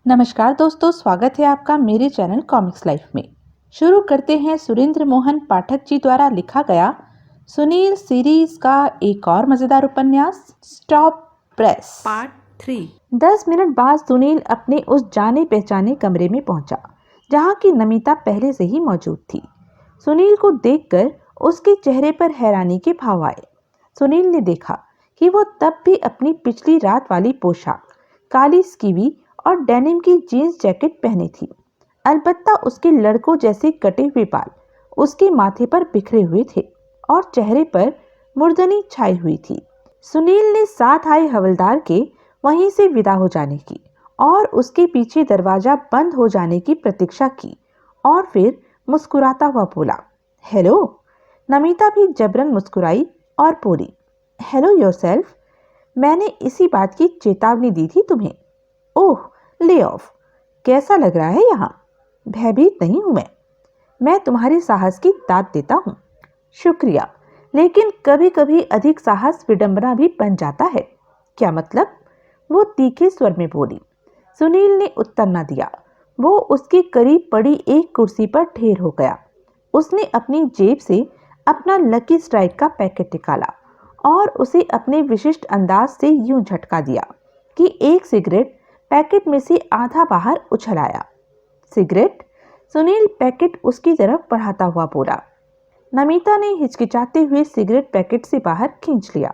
नमस्कार दोस्तों, स्वागत है आपका मेरे चैनल कॉमिक्स लाइफ में। शुरू करते हैं सुरेंद्र मोहन पाठक जी द्वारा लिखा गया सुनील सीरीज का एक और मजेदार उपन्यास स्टॉप प्रेस पार्ट 3। 10 मिनट बाद सुनील अपने उस जाने पहचाने कमरे में पहुंचा जहां की नमिता पहले से ही मौजूद थी। सुनील को देखकर उसके चेहरे पर हैरानी के भाव आए। सुनील ने देखा कि वो तब भी अपनी पिछली रात वाली पोशाक, काली स्कीवी और डेनिम की जीन्स जैकेट पहनी थी। अलबत्ता उसके लड़कों जैसे कटे हुए बाल उसके माथे पर बिखरे हुए थे और चेहरे पर मुर्दनी छाई हुई थी। सुनील ने साथ आए हवलदार के वहीं से विदा हो जाने की और उसके पीछे दरवाजा बंद हो जाने की प्रतीक्षा की और फिर मुस्कुराता हुआ बोला, हेलो। नमिता भी जबरन मुस्कुराई और बोली, हेलो योरसेल्फ। मैंने इसी बात की चेतावनी दी थी तुम्हें। ओह, ले ऑफ। कैसा लग रहा है यहाँ? भयभीत नहीं हूं मैं तुम्हारे साहस की दाद देता हूँ। शुक्रिया, लेकिन कभी कभी अधिक साहस विडंबना भी बन जाता है। क्या मतलब? वो तीखे स्वर में बोली। सुनील ने उत्तर न दिया। वो उसके करीब पड़ी एक कुर्सी पर ढेर हो गया। उसने अपनी जेब से अपना लकी स्ट्राइक का पैकेट निकाला और उसे अपने विशिष्ट अंदाज से यूं झटका दिया कि एक सिगरेट पैकेट में से आधा बाहर उछल आया। सिगरेट? सुनील पैकेट उसकी तरफ बढ़ाता हुआ बोला। नमिता ने हिचकिचाते हुए सिगरेट पैकेट से बाहर खींच लिया।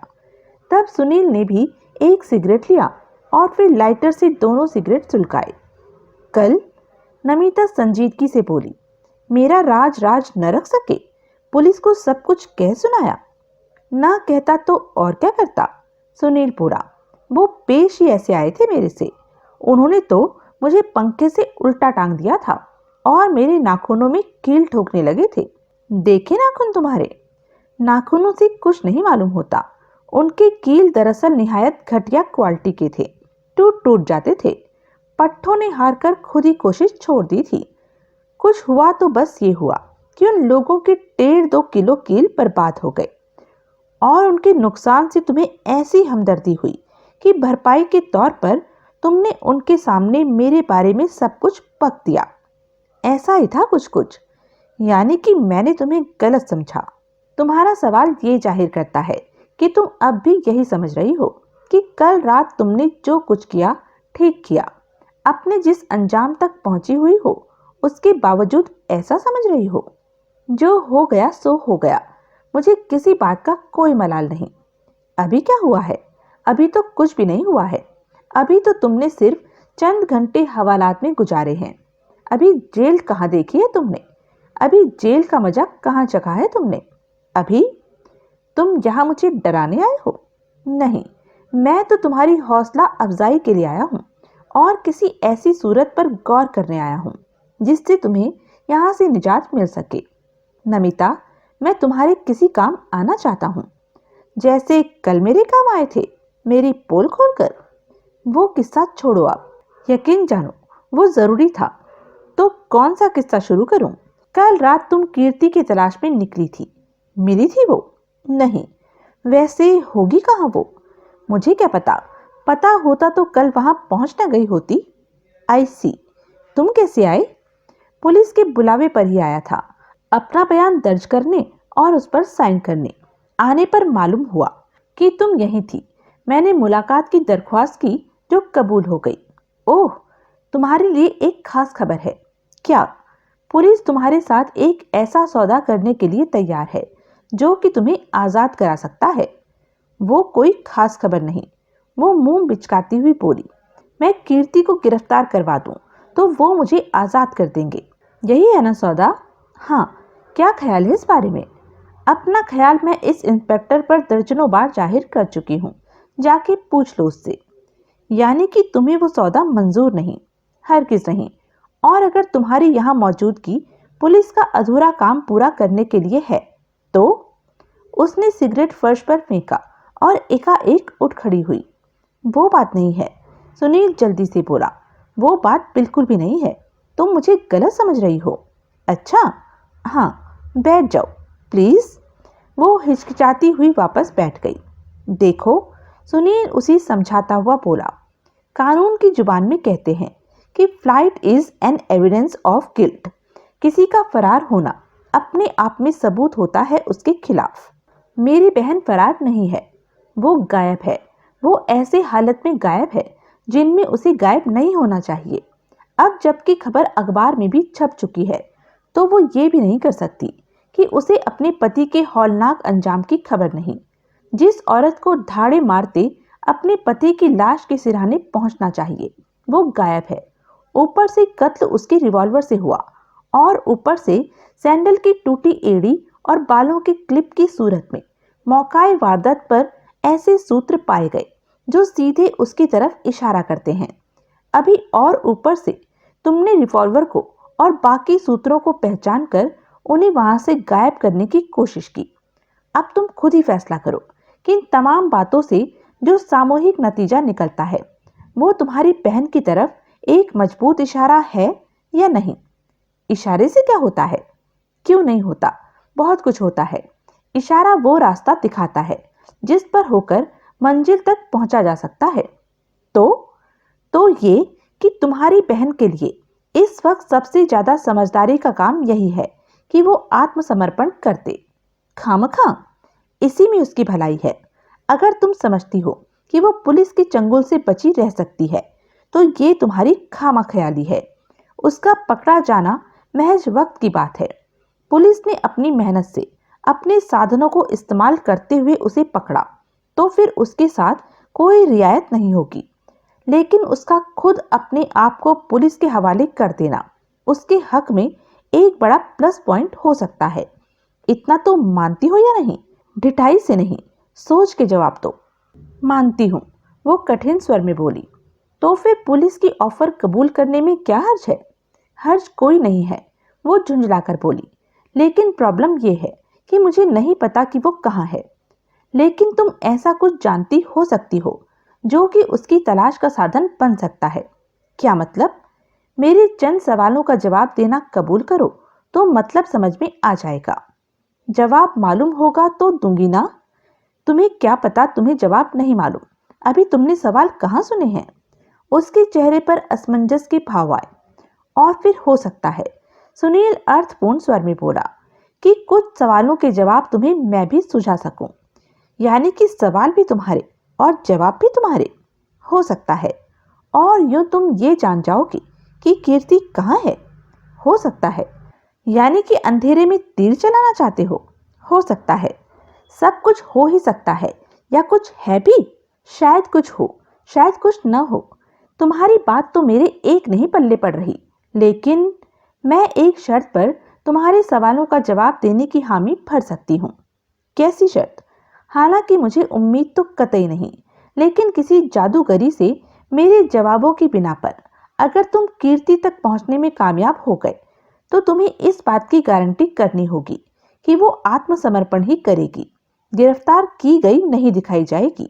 तब सुनील ने भी एक सिगरेट लिया और फिर लाइटर से दोनों सिगरेट सुलगाए। कल? नमिता संजीदगी से बोली, मेरा राज न रख सके? पुलिस को सब कुछ कह सुनाया? ना कहता तो और क्या करता? सुनील बोला। वो पेश ही ऐसे आए थे मेरे से। उन्होंने तो मुझे पंखे से उल्टा टांग दिया था और मेरे नाखूनों में कील ठोकने लगे थे। देखे नाखून तुम्हारे? नाखूनों से कुछ नहीं मालूम होता। उनके कील दरअसल निहायत घटिया क्वालिटी के थे, टूट टूट जाते थे। पट्टों ने हार कर खुद ही कोशिश छोड़ दी थी। कुछ हुआ तो बस ये हुआ कि उन लोगों के 1.5-2 किलो कील बर्बाद हो गए और उनके नुकसान से तुम्हें ऐसी हमदर्दी हुई कि भरपाई के तौर पर तुमने उनके सामने मेरे बारे में सब कुछ बक दिया। ऐसा ही था कुछ कुछ। यानी कि मैंने तुम्हें गलत समझा। तुम्हारा सवाल ये जाहिर करता है कि तुम अब भी यही समझ रही हो कि कल रात तुमने जो कुछ किया ठीक किया। अपने जिस अंजाम तक पहुंची हुई हो उसके बावजूद ऐसा समझ रही हो। जो हो गया सो हो गया। मुझे किसी बात का कोई मलाल नहीं। अभी क्या हुआ है? अभी तो कुछ भी नहीं हुआ है। अभी तो तुमने सिर्फ चंद घंटे हवालात में गुजारे हैं। अभी जेल कहाँ देखी है तुमने? अभी जेल का मजा कहाँ चखा है तुमने? अभी तुम यहाँ मुझे डराने आए हो? नहीं, मैं तो तुम्हारी हौसला अफजाई के लिए आया हूँ और किसी ऐसी सूरत पर गौर करने आया हूँ जिससे तुम्हें यहाँ से निजात मिल सके। नमिता, मैं तुम्हारे किसी काम आना चाहता हूँ, जैसे कल मेरे काम आए थे, मेरी पोल खोलकर। वो किस्सा छोड़ो, आप यकीन जानो वो जरूरी था। तो कौन सा किस्सा शुरू करूं? कल रात तुम कीर्ति की तलाश में निकली थी। मिली थी वो? नहीं। वैसे होगी कहाँ वो? मुझे क्या पता। पता होता तो कल वहां पहुंच न गई होती। आई सी। तुम कैसे आए? पुलिस के बुलावे पर ही आया था, अपना बयान दर्ज करने और उस पर साइन करने। आने पर मालूम हुआ कि तुम यहीं थी। मैंने मुलाकात की दरख्वास्त की जो कबूल हो गई। ओह, तुम्हारे लिए एक खास खबर है। क्या? पुलिस तुम्हारे साथ एक ऐसा सौदा करने के लिए तैयार है जो कि तुम्हें आजाद करा सकता है। वो कोई खास खबर नहीं। वो मुंह बिचकाती हुई बोली, मैं कीर्ति को गिरफ्तार करवा दूं तो वो मुझे आजाद कर देंगे। यही है ना सौदा? हाँ। क्या ख्याल है इस बारे में? अपना ख्याल मैं इस इंस्पेक्टर पर दर्जनों बार जाहिर कर चुकी हूँ। जाके पूछ लो उससे। यानी कि तुम्हें वो सौदा मंजूर नहीं? हरगिज नहीं। और अगर तुम्हारी यहाँ मौजूदगी पुलिस का अधूरा काम पूरा करने के लिए है तो? उसने सिगरेट फर्श पर फेंका और एकाएक उठ खड़ी हुई। वो बात नहीं है, सुनील जल्दी से बोला। वो बात बिल्कुल भी नहीं है। तुम मुझे गलत समझ रही हो। अच्छा, हाँ, बैठ जाओ प्लीज। वो हिचकिचाती हुई वापस बैठ गई। देखो, सुनील उसी समझाता हुआ बोला, कानून की जुबान में कहते हैं कि flight is an evidence of guilt. किसी का फरार होना अपने आप में सबूत होता है उसके खिलाफ। मेरी बहन फरार नहीं है, वो गायब है। वो ऐसे हालत में गायब है जिनमें उसे गायब नहीं होना चाहिए। अब जबकि खबर अखबार में भी छप चुकी है, तो वो ये भी नहीं कर सकती कि उसे अपने पति के हौलनाक अंजाम की खबर नहीं। जिस औरत को धाड़े मारते अपने पति की लाश के सिरहाने पहुंचना चाहिए, वो गायब है। ऊपर से कत्ल उसके रिवॉल्वर से हुआ और ऊपर से सैंडल की टूटी एड़ी और बालों की क्लिप की सूरत में मौकाए वारदात पर ऐसे सूत्र पाए गए जो सीधे उसकी तरफ इशारा करते हैं। अभी और ऊपर से तुमने रिवॉल्वर को और बाकी सूत्रों को पहचान कर उन्हें वहां से गायब करने की कोशिश की। अब तुम खुद ही फैसला करो कि इन तमाम बातों से जो सामूहिक नतीजा निकलता है वो तुम्हारी बहन की तरफ एक मजबूत इशारा है या नहीं। इशारे से क्या होता है? क्यों नहीं होता? बहुत कुछ होता है। इशारा वो रास्ता दिखाता है जिस पर होकर मंजिल तक पहुंचा जा सकता है। तो ये कि तुम्हारी बहन के लिए इस वक्त सबसे ज्यादा समझदारी का काम यही है कि वो आत्मसमर्पण कर दे। खामखा इसी में उसकी भलाई है। अगर तुम समझती हो कि वो पुलिस के चंगुल से बची रह सकती है, तो ये तुम्हारी खामख्याली है। उसका पकड़ा जाना महज वक्त की बात है। पुलिस ने अपनी मेहनत से अपने साधनों को इस्तेमाल करते हुए उसे पकड़ा, तो फिर उसके साथ कोई रियायत नहीं होगी। लेकिन उसका खुद अपने आप को पुलिस के हवाले कर देना उसके हक में एक बड़ा प्लस पॉइंट हो सकता है। इतना तो मानती हो या नहीं? ढिठाई से नहीं, सोच के जवाब दो। मानती हूँ, वो कठिन स्वर में बोली। तो फिर पुलिस की ऑफर कबूल करने में क्या हर्ज है? हर्ज कोई नहीं है, वो झुंझलाकर बोली। लेकिन प्रॉब्लम ये है कि मुझे नहीं पता कि वो कहाँ है। लेकिन तुम ऐसा कुछ जानती हो सकती हो जो कि उसकी तलाश का साधन बन सकता है। क्या मतलब? मेरे चंद सवालों का जवाब देना कबूल करो तो मतलब समझ में आ जाएगा। जवाब मालूम होगा तो दूंगी ना। तुम्हें क्या पता तुम्हें जवाब नहीं मालूम? अभी तुमने सवाल कहाँ सुने हैं? उसके चेहरे पर असमंजस के भाव आए। और फिर हो सकता है, सुनील अर्थपूर्ण स्वर में बोला, कि कुछ सवालों के जवाब तुम्हें मैं भी सुझा सकूं। यानी कि सवाल भी तुम्हारे और जवाब भी तुम्हारे। हो सकता है। और यूं तुम ये जान जाओगी कि कीर्ति कहाँ है। हो सकता है। यानी कि अंधेरे में तीर चलाना चाहते हो। हो सकता है। सब कुछ हो ही सकता है, या कुछ है भी। शायद कुछ हो, शायद कुछ न हो। तुम्हारी बात तो मेरे एक नहीं पल्ले पड़ रही। लेकिन मैं एक शर्त पर तुम्हारे सवालों का जवाब देने की हामी भर सकती हूँ। कैसी शर्त? हालांकि मुझे उम्मीद तो कतई नहीं, लेकिन किसी जादूगरी से मेरे जवाबों की बिना पर अगर तुम कीर्ति तक पहुंचने में कामयाब हो गए, तो तुम्हें इस बात की गारंटी करनी होगी कि वो आत्मसमर्पण ही करेगी, गिरफ्तार की गई नहीं दिखाई जाएगी।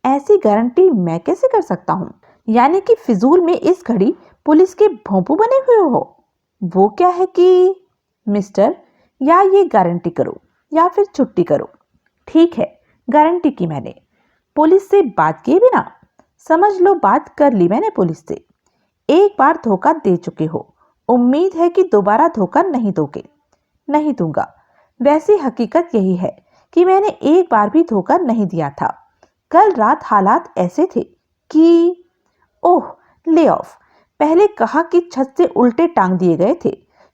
ऐसी गारंटी मैं कैसे कर सकता हूँ? यानी कि फिजूल में इस घड़ी पुलिस के भोंपू बने हुए हो? वो क्या है कि मिस्टर, या ये गारंटी करो या फिर छुट्टी करो। ठीक है, गारंटी की मैंने, पुलिस से बात किए बिना। समझ लो बात कर ली मैंने पुलिस से। एक बार धोखा दे चुके हो, उम्मीद है कि दोबारा धोखा नहीं दोगे। नहीं दूंगा। वैसे हकीकत यही है कि मैंने एक बार भी धोखा नहीं दिया था। कल रात हालात ऐसे थे कि ओह, ले ऑफ। पहले कहा कि छत से उल्टे टांग दिए गए थे,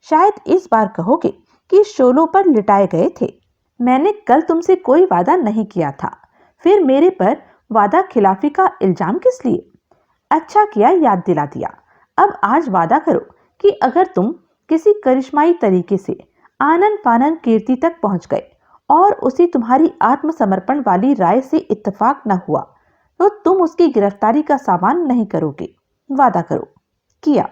शायद इस बार कहोगे कि शोलों पर लिटाए गए थे। मैंने कल तुमसे कोई वादा नहीं किया था, फिर मेरे पर वादा खिलाफी का इल्जाम किस लिए? अच्छा किया याद दिला दिया। अब आज वादा करो कि अगर तुम किसी करिश्माई तरीके से आनन फानन कीर्ति तक पहुंच गए और उसी तुम्हारी आत्मसमर्पण वाली राय से इत्तेफाक न हुआ, तो तुम उसकी गिरफ्तारी का सामान नहीं करोगे। वादा करो। किया।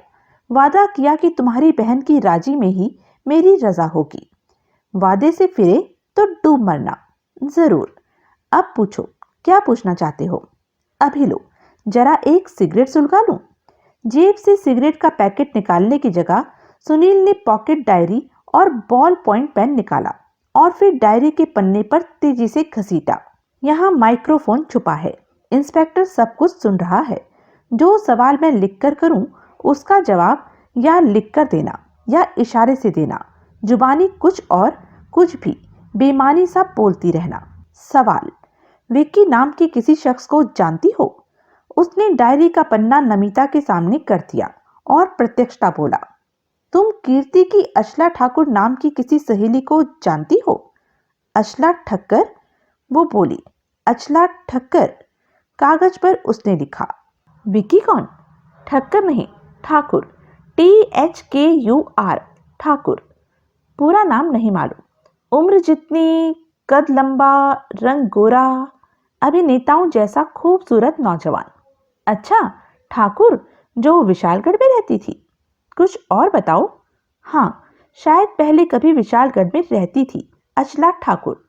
वादा किया कि तुम्हारी बहन की राजी में ही मेरी रजा होगी। वादे से फिरे तो डूब मरना। जरूर। अब पूछो, क्या पूछना चाहते हो? अभी लो, जरा एक सिगरेट सुलगा लूं। जेब से सिगरेट का पैकेट निकालने की जगह सुनील ने पॉकेट डायरी और बॉल पॉइंट पेन निकाला और फिर डायरी के पन्ने पर तेजी से घसीटा। यहाँ माइक्रोफोन छुपा है, इंस्पेक्टर सब कुछ सुन रहा है। जो सवाल मैं लिखकर करूं उसका जवाब या लिख कर देना या इशारे से देना, जुबानी कुछ और कुछ भी बेमानी सा बोलती रहना। सवाल, विक्की नाम के किसी शख्स को जानती हो? उसने डायरी का पन्ना नमिता के सामने कर दिया और प्रत्यक्षता बोला, तुम कीर्ति की अचला ठाकुर नाम की किसी सहेली को जानती हो? अचला ठक्कर? वो बोली, अचला ठक्कर। कागज पर उसने लिखा। विक्की कौन? ठक्कर नहीं, ठाकुर, THKUR, ठाकुर। पूरा नाम नहीं मालूम। उम्र जितनी, कद लंबा, रंग गोरा, अभिनेताओं जैसा खूबसूरत नौजवान। अच्छा, ठाकुर जो विशालगढ़ में रहती थी। कुछ और बताओ। हाँ, शायद पहले कभी विशालगढ़ में रहती थी। अचला ठाकुर,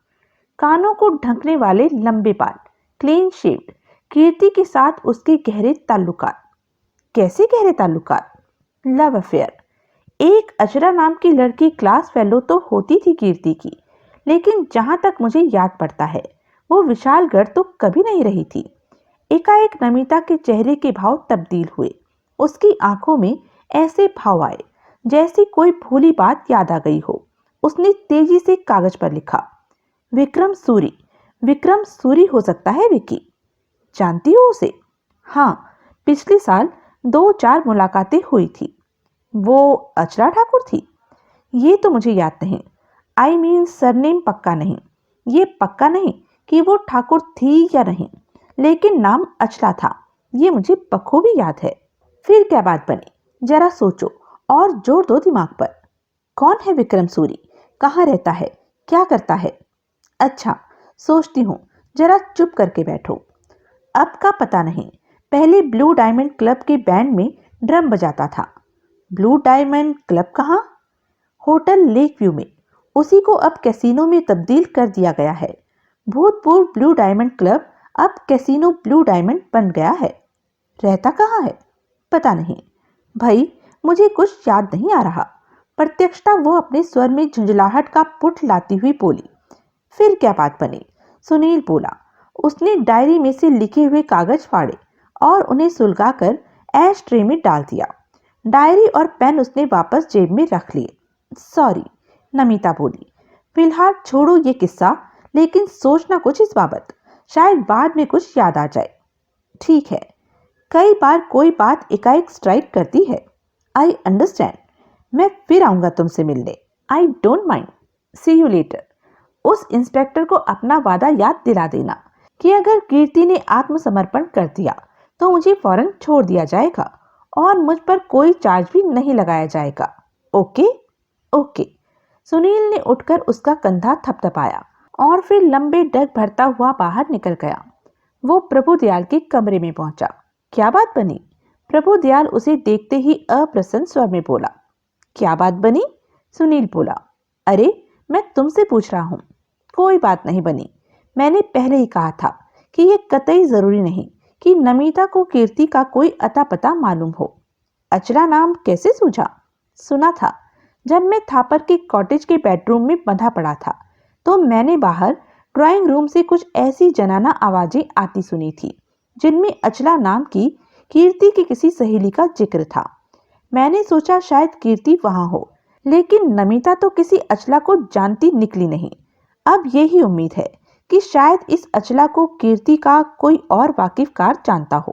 कानों को ढकने वाले लंबे बाल, क्लीन शेव्ड। कीर्ति के साथ उसके गहरे ताल्लुकात। कैसे गहरे ताल्लुकात? Love affair. एक अचरा नाम की लड़की क्लास फेलो तो होती थी कीर्ति की, लेकिन जहां तक मुझे याद पड़ता है वो विशालगढ़ तो कभी नहीं रही थी। एकाएक नमिता के चेहरे के भाव तब्दील हुए। उसकी आंखों में ऐसे भाव आए जैसे कोई भूली बात याद आ गई हो। उसने तेजी से कागज पर लिखा, विक्रम सूरी। विक्रम सूरी हो सकता है विक्की। जानती हो उसे? हाँ, पिछले साल 2-4 मुलाकातें हुई थी। वो अचला ठाकुर थी? ये तो मुझे याद नहीं। आई मीन सरनेम पक्का नहीं। ये पक्का नहीं कि वो ठाकुर थी या नहीं, लेकिन नाम अचला था, ये मुझे बखूबी याद है। फिर क्या बात बनी? जरा सोचो और जोर दो दिमाग पर। कौन है विक्रम सूरी? कहाँ रहता है? क्या करता है? अच्छा, सोचती हूँ, जरा चुप करके बैठो। अब का पता नहीं। पहले ब्लू डायमंड क्लब के बैंड में ड्रम बजाता था। ब्लू डायमंड क्लब कहाँ? होटल लेक व्यू में। उसी को अब कैसीनो में तब्दील कर दिया गया है। भूतपूर्व ब्लू डायमंड क्लब अब कैसीनो ब्लू डायमंड बन गया है। रहता कहाँ है? पता नहीं भाई, मुझे कुछ याद नहीं आ रहा। प्रत्यक्षता वो अपने स्वर में झुंझलाहट का पुट लाती हुई बोली। फिर क्या बात बनी? सुनील बोला। उसने डायरी में से लिखे हुए कागज फाड़े और उन्हें सुलगाकर ऐश ट्रे में डाल दिया। डायरी और पेन उसने वापस जेब में रख लिए। सॉरी, नमिता बोली। फिलहाल छोड़ो ये किस्सा, लेकिन सोचना कुछ इस बाबत, शायद बाद में कुछ याद आ जाए। ठीक है, कई बार कोई बात एकाएक स्ट्राइक करती है। I understand. मैं फिर आऊंगा तुमसे मिलने। I don't mind. See you later. उस इंस्पेक्टर को अपना वादा याद दिला देना कि अगर कीर्ति ने आत्मसमर्पण कर दिया तो मुझे फौरन छोड़ दिया जाएगा और मुझ पर कोई चार्ज भी नहीं लगाया जाएगा। ओके? ओके। सुनील ने उठकर उसका कंधा थपथपाया और फिर लंबे डग भरता हुआ बाहर निकल गया। वो प्रभुदयाल के कमरे में पहुंचा। क्या बात बनी? प्रभुदयाल उसे देखते ही अप्रसन्न स्वर में बोला। क्या बात बनी? सुनील बोला। अरे, मैं तुमसे पूछ रहा हूं। कोई बात नहीं बनी। मैंने पहले ही कहा था कि यह कतई जरूरी नहीं कि नमिता को कीर्ति का कोई अता पता मालूम हो। अचला नाम कैसे सूझा? सुना था जब मैं थापर के कॉटेज के बेडरूम में बंधा पड़ा था तो मैंने बाहर ड्राइंग रूम से कुछ ऐसी जनाना आवाजें आती सुनी थी जिनमें अचला नाम की कीर्ति की किसी सहेली का जिक्र था। मैंने सोचा शायद कीर्ति वहां हो, लेकिन नमिता तो किसी अचला को जानती निकली नहीं। अब यही उम्मीद है कि शायद इस अचला को कीर्ति का कोई और वाकिफकार जानता हो।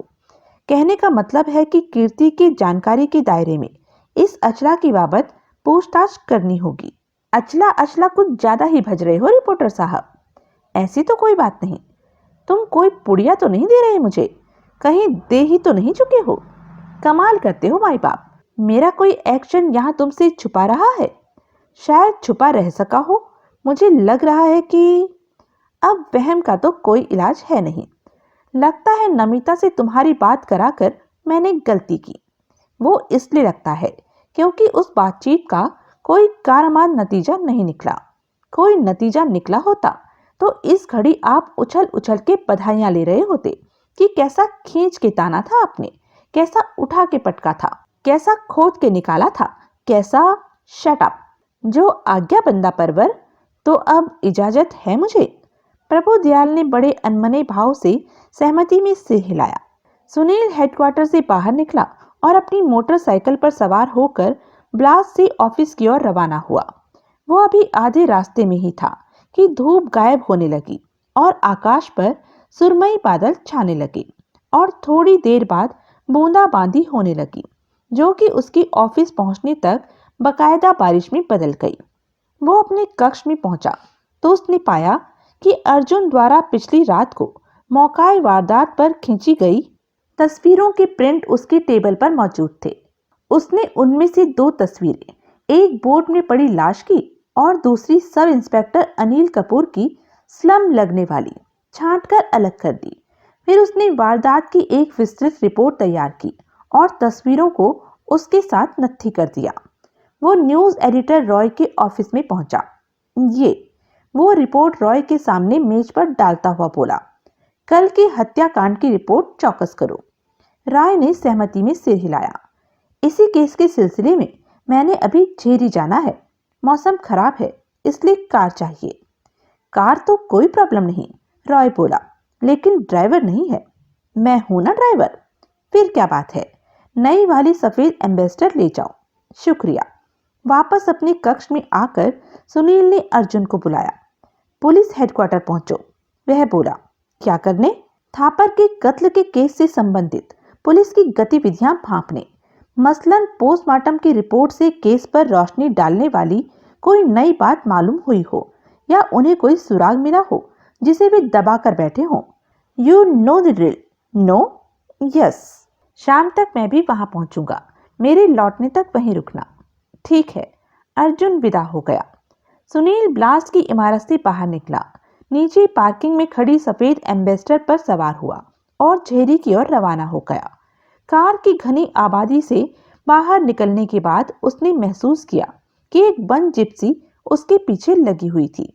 कहने का मतलब है कि कीर्ति की जानकारी के दायरे में इस अचला की बाबत पूछताछ करनी होगी। अचला अचला कुछ ज्यादा ही भज रहे हो रिपोर्टर साहब। ऐसी तो कोई बात नहीं। तुम कोई पुड़िया तो नहीं दे रहे मुझे? कहीं दे ही तो नहीं चुके हो? कमाल करते हो माई बाप। मेरा कोई एक्शन यहाँ तुमसे छुपा रहा है? शायद छुपा रह सका हो। मुझे लग रहा है कि अब वहम का तो कोई इलाज है नहीं। लगता है नमिता से तुम्हारी बात कराकर मैंने गलती की। वो इसलिए लगता है क्योंकि उस बातचीत का कोई कारआमद नतीजा नहीं निकला। कोई नतीजा निकला होता तो इस घड़ी आप उछल उछल के बधाइयां ले रहे होते कि कैसा खींच के ताना था आपने, कैसा उठा के पटका था, कैसा खोद के निकाला था, कैसा शट अप। जो आज्ञा बंदा परवर। तो अब इजाजत है मुझे? प्रभुदयाल ने बड़े अनमने भाव से सहमति में सिर हिलाया। सुनील हेडक्वार्टर से बाहर निकला और अपनी मोटरसाइकिल पर सवार होकर ब्लास्ट से ऑफिस की ओर रवाना हुआ। वो अभी आधे रास्ते में ही था कि धूप गायब होने लगी और आकाश पर सुरमई बादल छाने लगे और थोड़ी देर बाद बूंदाबांदी होने लगी, जो कि उसकी ऑफिस पहुंचने तक बकायदा बारिश में बदल गई। वो अपने कक्ष में पहुंचा तो उसने पाया कि अर्जुन द्वारा पिछली रात को मौकाए वारदात पर खींची गई तस्वीरों के प्रिंट उसकी टेबल पर मौजूद थे। उसने उनमें से 2 तस्वीरें, एक बोर्ड में पड़ी लाश की और दूसरी सब इंस्पेक्टर अनिल कपूर की स्लम लगने वाली, छांटकर अलग कर दी। फिर उसने वारदात की एक विस्तृत रिपोर्ट तैयार की और तस्वीरों को उसके साथ नत्थी कर दिया। वो न्यूज़ एडिटर रॉय के ऑफिस में पहुंचा। ये वो रिपोर्ट रॉय के सामने मेज पर डालता हुआ बोला, कल के हत्याकांड की रिपोर्ट चौकस करो। रॉय ने सहमति में सिर हिलाया। इसी केस के सिलसिले में मैंने अभी झेरी जाना है। मौसम खराब है, इसलिए कार चाहिए। कार तो कोई प्रॉब्लम नहीं, रॉय बोला, लेकिन ड्राइवर नहीं है। मैं हूं ना ड्राइवर। फिर क्या बात है, नई वाली सफेद एम्बेसडर ले जाओ। शुक्रिया। वापस अपने कक्ष में आकर सुनील ने अर्जुन को बुलाया। पुलिस हेडक्वार्टर पहुंचो। वह बोला, क्या करने? थापर के कत्ल के केस से संबंधित पुलिस की गतिविधियां भांपने, मसलन पोस्टमार्टम की रिपोर्ट से केस पर रोशनी डालने वाली कोई नई बात मालूम हुई हो या उन्हें कोई सुराग मिला हो जिसे वे दबा कर बैठे हों। You know the drill. No? Yes. शाम तक मैं भी वहां पहुंचूंगा। मेरे लौटने तक वहीं रुकना। ठीक है। अर्जुन विदा हो गया। सुनील ब्लास्ट की इमारत से बाहर निकला, नीचे पार्किंग में खड़ी सफेद एम्बेसडर पर सवार हुआ और झेरी की ओर रवाना हो गया। कार की घनी आबादी से बाहर निकलने के बाद उसने महसूस किया कि एक बंद जिप्सी उसके पीछे लगी हुई थी।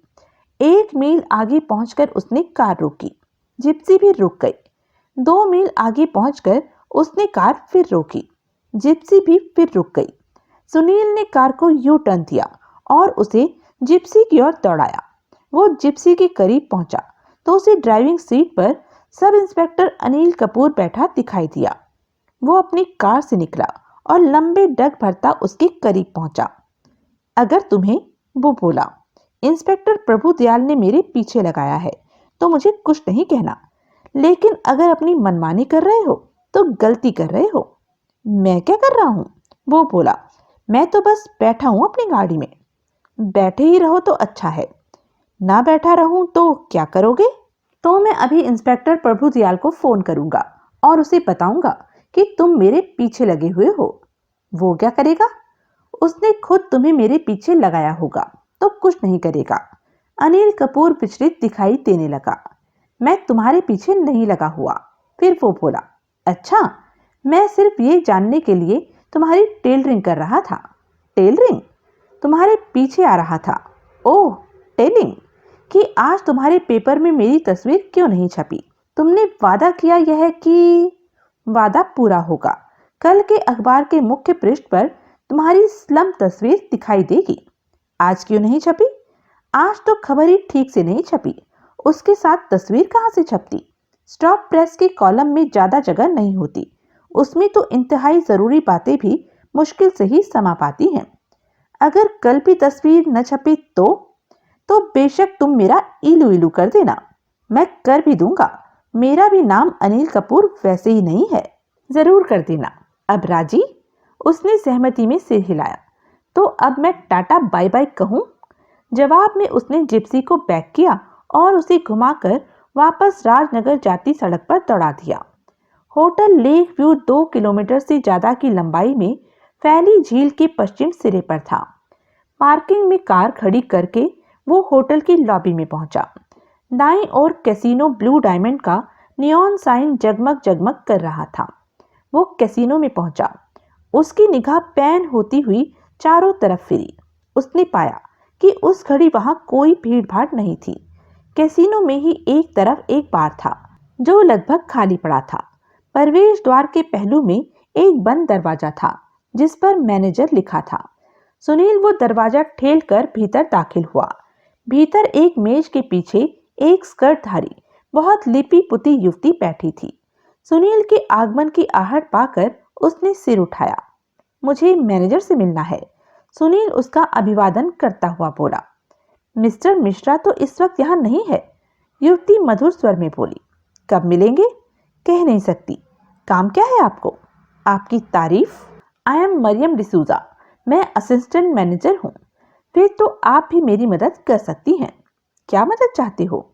1 मील आगे पहुंचकर उसने कार रोकी। जिप्सी भी रुक गई। 2 मील आगे पहुंचकर उसने कार फिर रोकी। जिप्सी भी फिर रुक गई। सुनील ने कार को यू टर्न दिया और उसे जिप्सी की ओर दौड़ाया। वो जिप्सी के करीब पहुंचा तो उसे ड्राइविंग सीट पर सब इंस्पेक्टर अनिल कपूर बैठा दिखाई दिया। वो अपनी कार से निकला और लंबे डग भरता उसके करीब पहुंचा। अगर तुम्हें, वो बोला, इंस्पेक्टर प्रभुदयाल ने मेरे पीछे लगाया है तो मुझे कुछ नहीं कहना, लेकिन अगर अपनी मनमानी कर रहे हो तो गलती कर रहे हो। मैं क्या कर रहा हूं? वो बोला, मैं तो बस बैठा हूं अपनी गाड़ी में। बैठे ही रहो तो अच्छा है, ना बैठा रहूं तो क्या करोगे? तो मैं अभी इंस्पेक्टर प्रभुदयाल को फोन करूंगा और उसे बताऊंगा कि तुम मेरे पीछे लगे हुए हो। वो क्या करेगा? उसने खुद तुम्हें मेरे पीछे लगाया होगा तो कुछ नहीं करेगा। अनिल कपूर विचलित दिखाई देने लगा। मैं तुम्हारे पीछे नहीं लगा हुआ। फिर वो बोला, अच्छा, मैं सिर्फ ये जानने के लिए तुम्हारी टेलरिंग कर रहा था। टेलरिंग? तुम्हारे पीछे आ रहा था। ओह, टेलिंग कि आज तुम्हारे पेपर में मेरी तस्वीर क्यों नहीं छपी। तुमने वादा किया यह कि वादा पूरा होगा। कल के अखबार के मुख्य पृष्ठ पर तुम्हारी स्लम तस्वीर दिखाई देगी। आज क्यों नहीं छपी? आज तो खबर ही ठीक से नहीं छपी, उसके साथ तस्वीर कहां से छपती? स्टॉप प्रेस के कॉलम में ज्यादा जगह नहीं होती, उसमें तो इंतहाई जरूरी बातें भी मुश्किल से ही समा पाती हैं। अगर कल भी तस्वीर न छपी तो बेशक तुम मेरा इलू इलू कर देना, मैं कर भी दूंगा। मेरा भी नाम अनिल कपूर वैसे ही नहीं है। जरूर कर देना। अब राजी? उसने सहमति में सिर हिलाया। तो अब मैं टाटा बाय बाय कहूं? जवाब में उसने जिप्सी को बैक किया और उसे घुमाकर वापस राजनगर जाती सड़क पर दौड़ा दिया। होटल लेक व्यू 2 किलोमीटर से ज्यादा की लंबाई में फैली झील के पश्चिम सिरे पर था। पार्किंग में कार खड़ी करके वो होटल की लॉबी में पहुंचा। दाईं ओर कैसीनो ब्लू डायमंड का नियॉन साइन जगमग जगमग कर रहा था। वो कैसीनो में पहुंचा। उसकी निगाह पैन होती हुई चारों तरफ फिरी। उसने पाया कि उस घड़ी वहां कोई भीड़ भाड़ नहीं थी। कैसीनो में ही एक तरफ एक बार था जो लगभग खाली पड़ा था। प्रवेश द्वार के पहलू में एक बंद दरवाजा था जिस पर मैनेजर लिखा था। सुनील वो दरवाजा ठेल कर भीतर दाखिल हुआ। भीतर एक मेज के पीछे एक स्कर्टधारी बहुत लिपी पुती युवती बैठी थी। सुनील के आगमन की आहट पाकर उसने सिर उठाया। मुझे मैनेजर से मिलना है, सुनील उसका अभिवादन करता हुआ बोला। मिस्टर मिश्रा तो इस वक्त यहाँ नहीं है, युवती मधुर स्वर में बोली। कब मिलेंगे? कह नहीं सकती। काम क्या है आपको? आपकी तारीफ। आई एम मरियम डिसूजा, मैं असिस्टेंट मैनेजर हूँ। फिर तो आप भी मेरी मदद कर सकती हैं। क्या मदद चाहते हो?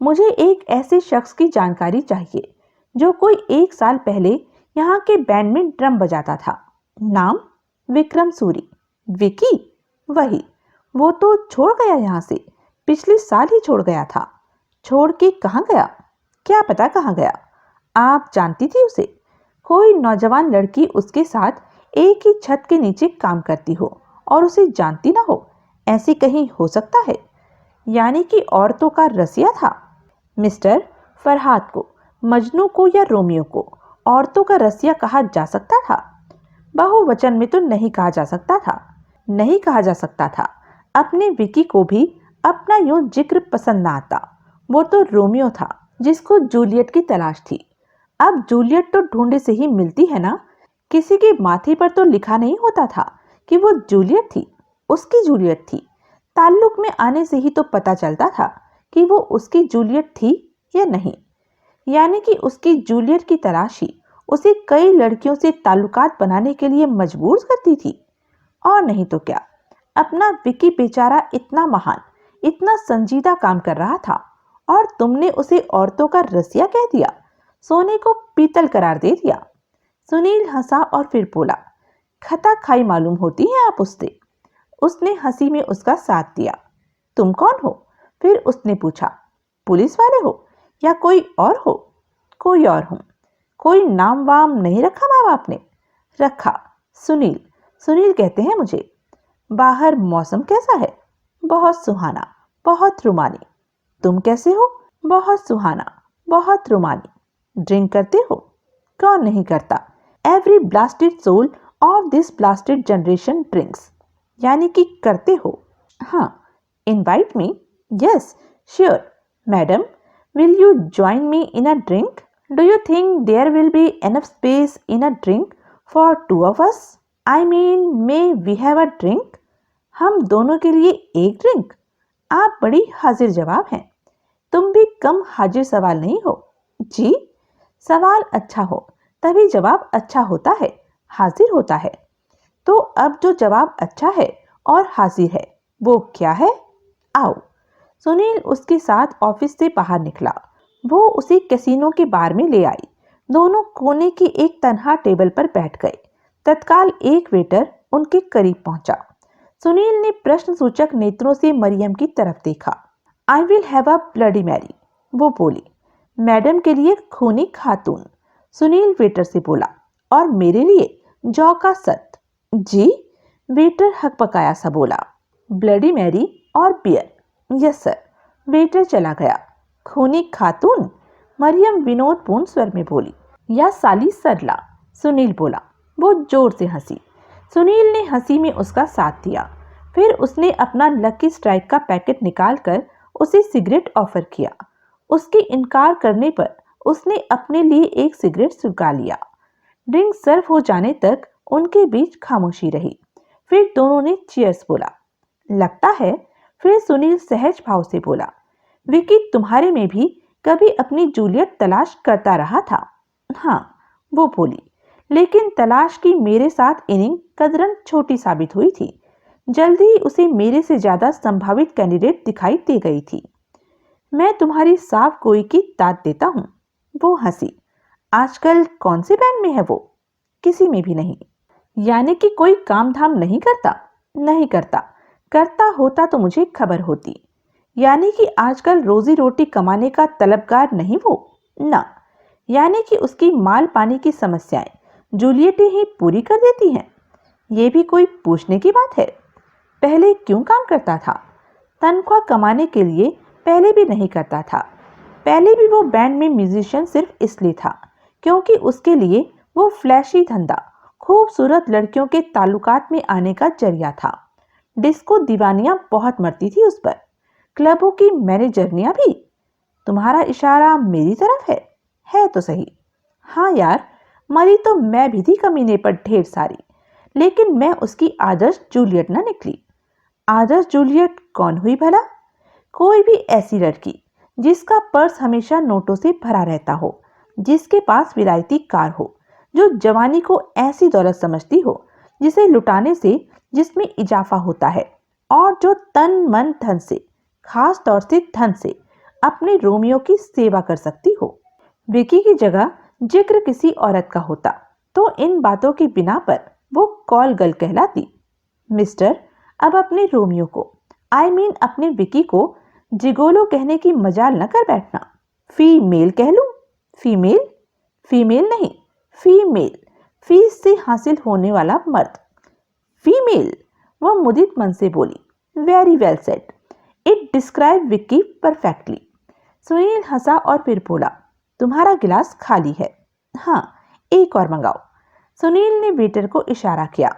मुझे एक ऐसे शख्स की जानकारी चाहिए जो कोई 1 साल पहले यहाँ के बैंड में ड्रम बजाता था। नाम? विक्रम सूरी। विकी? वही। वो तो छोड़ गया यहाँ से, पिछले साल ही छोड़ गया था। छोड़ के कहाँ गया? क्या पता कहाँ गया। आप जानती थी उसे? कोई नौजवान लड़की उसके साथ एक ही छत के नीचे काम करती हो और उसे जानती ना हो, ऐसे कहीं हो सकता है? यानी कि औरतों का रसिया था। मिस्टर, फरहाद को, मजनू को या रोमियो को औरतों का रसिया कहा जा सकता था? बहुवचन में तो नहीं कहा जा सकता था। नहीं कहा जा सकता था। अपने विकी को भी अपना यूं जिक्र पसंद ना आता। वो तो रोमियो था जिसको जूलियट की तलाश थी। अब जूलियट तो ढूंढे से ही मिलती है ना। किसी के माथे पर तो लिखा नहीं होता था कि वो जूलियट थी, उसकी जूलियट थी। ताल्लुक में आने से ही तो पता चलता था कि वो उसकी जूलियट थी या नहीं। यानी कि उसकी जूलियट की तलाशी उसे कई लड़कियों से ताल्लुकात बनाने के लिए मजबूर करती थी। और नहीं तो क्या। अपना विकी बेचारा इतना महान, इतना संजीदा काम कर रहा था और तुमने उसे औरतों का रसिया कह दिया, सोने को पीतल करार दे दिया। सुनील हंसा और फिर बोला, खता खाई मालूम होती है आप उससे। उसने हंसी में उसका साथ दिया। तुम कौन हो? फिर उसने पूछा। पुलिस वाले हो या कोई और हो? कोई और हूं। कोई नाम वाम नहीं रखा माँ बाप ने? रखा, सुनील। सुनील कहते हैं मुझे। बाहर मौसम कैसा है? बहुत सुहाना, बहुत रुमानी। तुम कैसे हो? बहुत सुहाना, बहुत रुमानी। ड्रिंक करते हो? कौन नहीं करता। Every blasted soul of this blasted generation drinks. यानी कि करते हो। हाँ। Invite me? Yes, sure. Madam, will you join me in a drink? Do you think there will be enough space in a drink for 2 of us? I mean, may we have a drink? हम दोनों के लिए एक drink? आप बड़ी हाजिर जवाब हैं। तुम भी कम हाजिर सवाल नहीं हो। जी? सवाल अच्छा हो तभी जवाब अच्छा होता है, हाजिर होता है। तो अब जो जवाब अच्छा है और हाजिर है वो क्या है? आओ। सुनील उसके साथ ऑफिस से बाहर निकला। वो उसे कैसीनो के बार में ले आई। दोनों कोने की एक तन्हा टेबल पर बैठ गए। तत्काल एक वेटर उनके करीब पहुंचा। सुनील ने प्रश्न सूचक नेत्रों से मरियम की तरफ देखा। I will have a bloody Mary, वो बोली। मैडम के लिए खूनी खातून, सुनील वेटर से बोला। और मेरे लिए जौ का सत। जी? वेटर हकपकाया सा बोला। ब्लडी मैरी और बियर। Yes sir. वेटर चला गया। खूनी खातून? मरियम विनोदपूर्ण स्वर में बोली। या साली सरला, सुनील बोला। वो जोर से हंसी। सुनील ने हंसी में उसका साथ दिया। फिर उसने अपना लकी स्ट्राइक का पैकेट निकालकर उसे सिगरेट ऑफर किया। उसके इनकार करने पर उसने अपने लिए एक सिगरेट सुलगा लिया। ड्रिंक सर्व हो जाने तक उनके बीच खामोशी रही। फिर दोनों ने चीयर्स बोला। लगता है, फिर सुनील सहज भाव से बोला, विकी तुम्हारे में भी कभी अपनी जूलियट तलाश करता रहा था। हाँ, वो बोली। लेकिन तलाश की मेरे साथ इनिंग कदरन छोटी साबित हुई थी। जल्दी ही उसे मेरे से ज्यादा संभावित कैंडिडेट दिखाई दे गई थी। मैं तुम्हारी साफ गोई की दाद देता हूँ। वो हंसी। आजकल कौन से बैंड में है वो? किसी में भी नहीं। यानी कि कोई काम धाम नहीं करता? नहीं करता। करता होता तो मुझे खबर होती। यानी कि आजकल रोजी रोटी कमाने का तलबगार नहीं वो? ना। यानी कि उसकी माल पानी की समस्याएं जूलियट ही पूरी कर देती हैं? ये भी कोई पूछने की बात है। पहले क्यों काम करता था? तनख्वाह कमाने के लिए पहले भी नहीं करता था। पहले भी वो बैंड में म्यूजिशियन सिर्फ इसलिए था क्योंकि उसके लिए वो फ्लैशी धंधा, खूबसूरत लड़कियों के ताल्लुकात में आने का जरिया था। डिस्को दीवानियां बहुत मरती थी उस पर। क्लबों की मैनेजरनियां भी। तुम्हारा इशारा मेरी तरफ है तो सही। हाँ यार, मरी तो मैं भी थी कमीने पर ढेर सारी, लेकिन मैं उसकी आदर्श जूलियट न निकली। आदर्श जूलियट कौन हुई भला? कोई भी ऐसी लड़की जिसका पर्स हमेशा नोटों से भरा रहता हो, जिसके पास विलायती कार हो, जो जवानी को ऐसी दौलत समझती हो जिसे लुटाने से जिसमें इजाफा होता है, और जो तन मन धन से, खास तौर से धन से, अपने रोमियो की सेवा कर सकती हो। विकी की जगह जिक्र किसी औरत का होता तो इन बातों की बिना पर वो कॉल गर्ल कहलाती। मिस्टर, अब अपने रोमियो को, अपने विकी को जिगोलो कहने की मजाल न कर बैठना। फीमेल कह लूं? फीमेल? फीमेल नहीं, फीमेल, फीस से हासिल होने वाला मर्द। फीमेल, वह मुदित मन से बोली। Very well said, it describe Vicky perfectly. Sunil हंसा और फिर बोला, तुम्हारा गिलास खाली है। हाँ, एक और मंगाओ। सुनील ने वेटर को इशारा किया।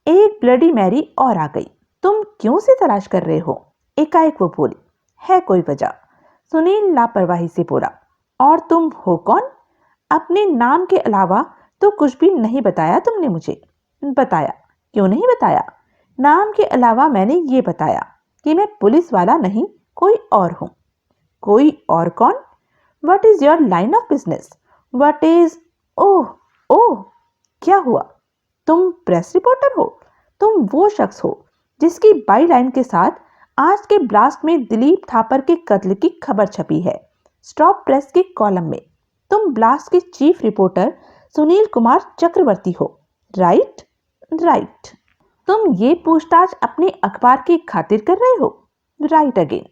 एक ब्लडी मैरी और आ गई। तुम क्यों से तलाश कर रहे हो? एकाएक वो बोली। है कोई वजह? सुनील लापरवाही से बोला। और तुम हो कौन? अपने नाम के अलावा तो कुछ भी नहीं बताया तुमने मुझे। बताया? क्यों नहीं बताया? नाम के अलावा मैंने ये बताया कि मैं पुलिस वाला नहीं, कोई और हूं। कोई और कौन? What is your line of business? What is... oh oh, क्या हुआ? तुम प्रेस रिपोर्टर हो? तुम वो शख्स हो जिसकी बाई लाइन के साथ आज के ब्लास्ट में दिलीप थापर के कत्ल की खबर छपी है स्टॉप प्रेस के कॉलम में। तुम ब्लास्ट के चीफ रिपोर्टर सुनील कुमार चक्रवर्ती हो, राइट? राइट। तुम ये पूछताछ अपने अखबार की खातिर कर रहे हो? Right again.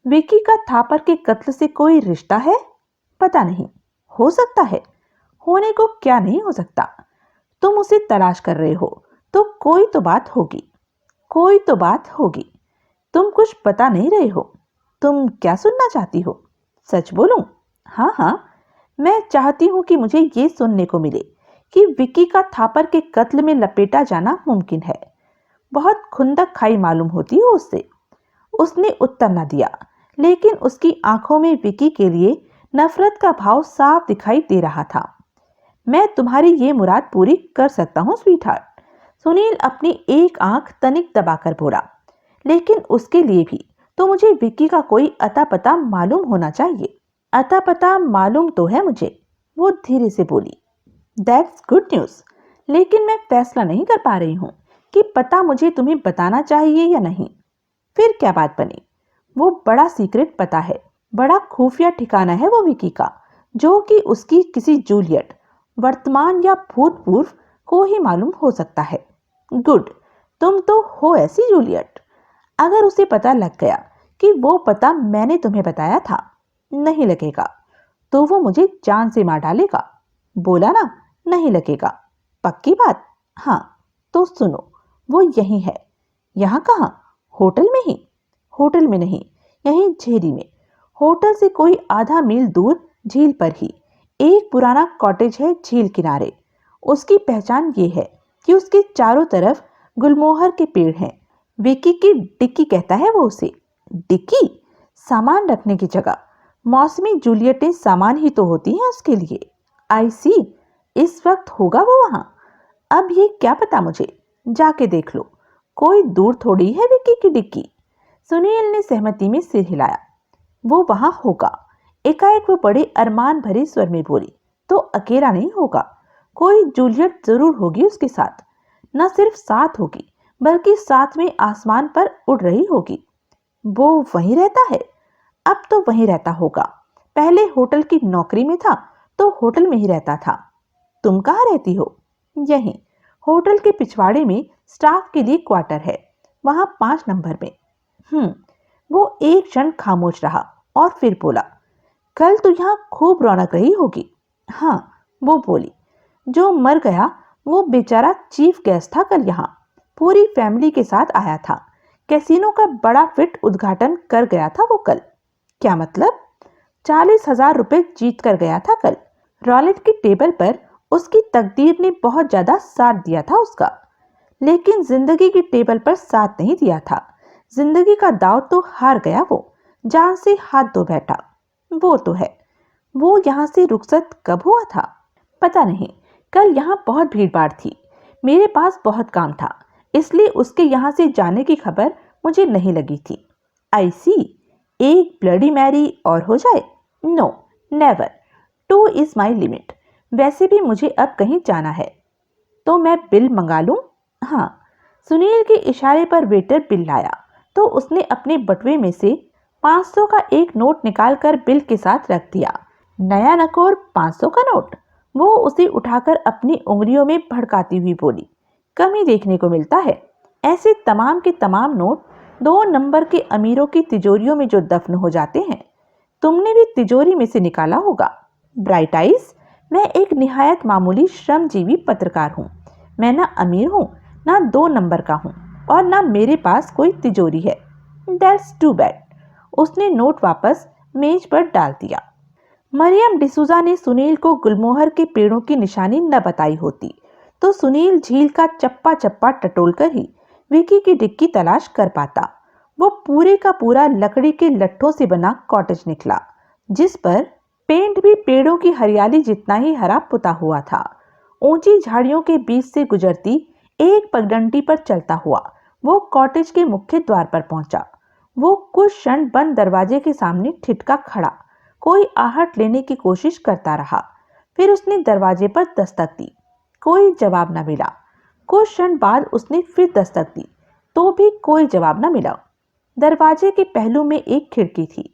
विकी का थापर के कत्ल से कोई रिश्ता है? पता नहीं, हो सकता है। होने को क्या नहीं हो सकता। तुम उसे तलाश कर रहे हो तो कोई तो बात होगी, कोई तो बात होगी। तुम कुछ बता नहीं रहे हो। तुम क्या सुनना चाहती हो? सच बोलूं? हाँ हाँ, मैं चाहती हूं कि मुझे ये सुनने को मिले कि विकी का थापर के कत्ल में लपेटा जाना मुमकिन है। बहुत खुंदक खाई मालूम होती हो उससे। उसने उत्तर न दिया, लेकिन उसकी आंखों में विकी के लिए नफरत का भाव साफ दिखाई दे रहा था। मैं तुम्हारी ये मुराद पूरी कर सकता हूँ स्वीटहार्ट। सुनील अपनी एक आंख तनिक दबाकर बोला। लेकिन उसके लिए भी तो मुझे विक्की का कोई अता पता मालूम होना चाहिए। अता पता मालूम तो है मुझे, वो धीरे से बोली। दैट्स गुड न्यूज, लेकिन मैं फैसला नहीं कर पा रही हूँ कि पता मुझे तुम्हें बताना चाहिए या नहीं। फिर क्या बात बनी? वो बड़ा सीक्रेट पता है, बड़ा खुफिया ठिकाना है वो विकी का, जो कि उसकी किसी जूलियट, वर्तमान या भूतपूर्व, को ही मालूम हो सकता है। गुड, तुम तो हो ऐसी जूलियट। अगर उसे पता लग गया कि वो पता मैंने तुम्हें बताया था, नहीं लगेगा तो वो मुझे जान से मार डालेगा। बोला ना, नहीं लगेगा। पक्की बात? हाँ, तो सुनो, वो यही है। यहाँ कहाँ? होटल में ही? होटल में नहीं, यहीं झेरी में। होटल से कोई आधा मील दूर झील पर ही एक पुराना कॉटेज है झील किनारे। उसकी पहचान ये है कि उसके चारों तरफ गुलमोहर के पेड़ हैं। विकी की डिक्की कहता है वो उसे। डिक्की? सामान रखने की जगह। मौसमी जूलियटें सामान ही तो होती हैं उसके लिए। आई सी, इस वक्त होगा वो वहां। अब ये क्या पता मुझे, जाके देख लो। कोई दूर थोड़ी है विक्की की डिक्की। सुनील ने सहमति में सिर हिलाया। वो वहां होगा। एकाएक वो बड़े अरमान भरे स्वर में बोली। तो अकेला नहीं होगा, कोई जूलियट जरूर होगी उसके साथ। न सिर्फ साथ होगी, बल्कि साथ में आसमान पर उड़ रही होगी। वो वहीं रहता है? अब तो वहीं रहता होगा। पहले होटल की नौकरी में था तो होटल में ही रहता था। तुम कहाँ रहती हो? यहीं, होटल के पिछवाड़े में स्टाफ के लिए क्वार्टर है, वहां 5 नंबर में। वो एक क्षण खामोश रहा और फिर बोला। कल तो यहाँ खूब रौनक रही होगी। हाँ, वो बोली। जो मर गया वो बेचारा चीफ गेस्ट था कल यहाँ, पूरी फैमिली के साथ आया था। कैसीनो का बड़ा फिट उद्घाटन कर गया था वो कल। क्या मतलब? 40,000 रुपए जीत कर गया था कल। रॉलेट की टेबल पर उसकी तकदीर ने बहुत ज्यादा साथ दिया था उसका, लेकिन जिंदगी की टेबल पर साथ नहीं दिया था। जिंदगी का दाव तो हार गया वो, जान से हाथ धो बैठा। वो तो है। वो यहाँ से रुखसत कब हुआ था? पता नहीं, कल यहाँ बहुत भीड़-भाड़ थी। मेरे पास बहुत काम था, इसलिए उसके यहाँ से जाने की खबर मुझे नहीं लगी थी। आई सी, एक ब्लडी मैरी और हो जाए? No, never. 2 is my limit. वैसे भी मुझे अब कहीं जाना है। तो मैं बिल मंगा लूं? हाँ। सुनील के इशारे पर वेटर बिल लाया तो उसने अपने बटुए में से 500 का एक नोट निकालकर बिल के साथ रख दिया। नया नकोर 500 का नोट? वो उसे उठाकर अपनी उंगलियों में भड़काती हुई बोली, कम ही देखने को मिलता है। ऐसे तमाम के तमाम नोट 2 नंबर के अमीरों की तिजोरियों में जो दफन हो जाते हैं। तुमने भी तिजोरी में से निकाला होगा। ब्राइट आइज, मैं एक निहायत मामूली श्रमजीवी पत्रकार हूँ। मैं ना अमीर हूँ, ना 2 नंबर का हूँ, और ना मेरे पास कोई तिजोरी है। That's too bad. उसने नोट वापस मेज पर डाल दिया। मरियम डिसूजा ने सुनील को गुलमोहर के पेड़ों की निशानी न बताई होती तो सुनील झील का चप्पा चप्पा टटोलकर ही विकी की डिक्की तलाश कर पाता। वो पूरे का पूरा लकड़ी के लट्ठों से बना कॉटेज निकला, जिस पर पेंट भी पेड़ों की हरियाली जितना ही हरा पुता हुआ था। ऊंची झाड़ियों के बीच से गुजरती एक पगडंडी पर चलता हुआ वो कॉटेज के मुख्य द्वार पर पहुंचा। वो कुछ क्षण बंद दरवाजे के सामने ठिठका खड़ा कोई आहट लेने की कोशिश करता रहा। फिर उसने दरवाजे पर दस्तक दी, कोई जवाब न मिला। कुछ क्षण बाद उसने फिर दस्तक दी तो भी कोई जवाब न मिला। दरवाजे के पहलू में एक खिड़की थी,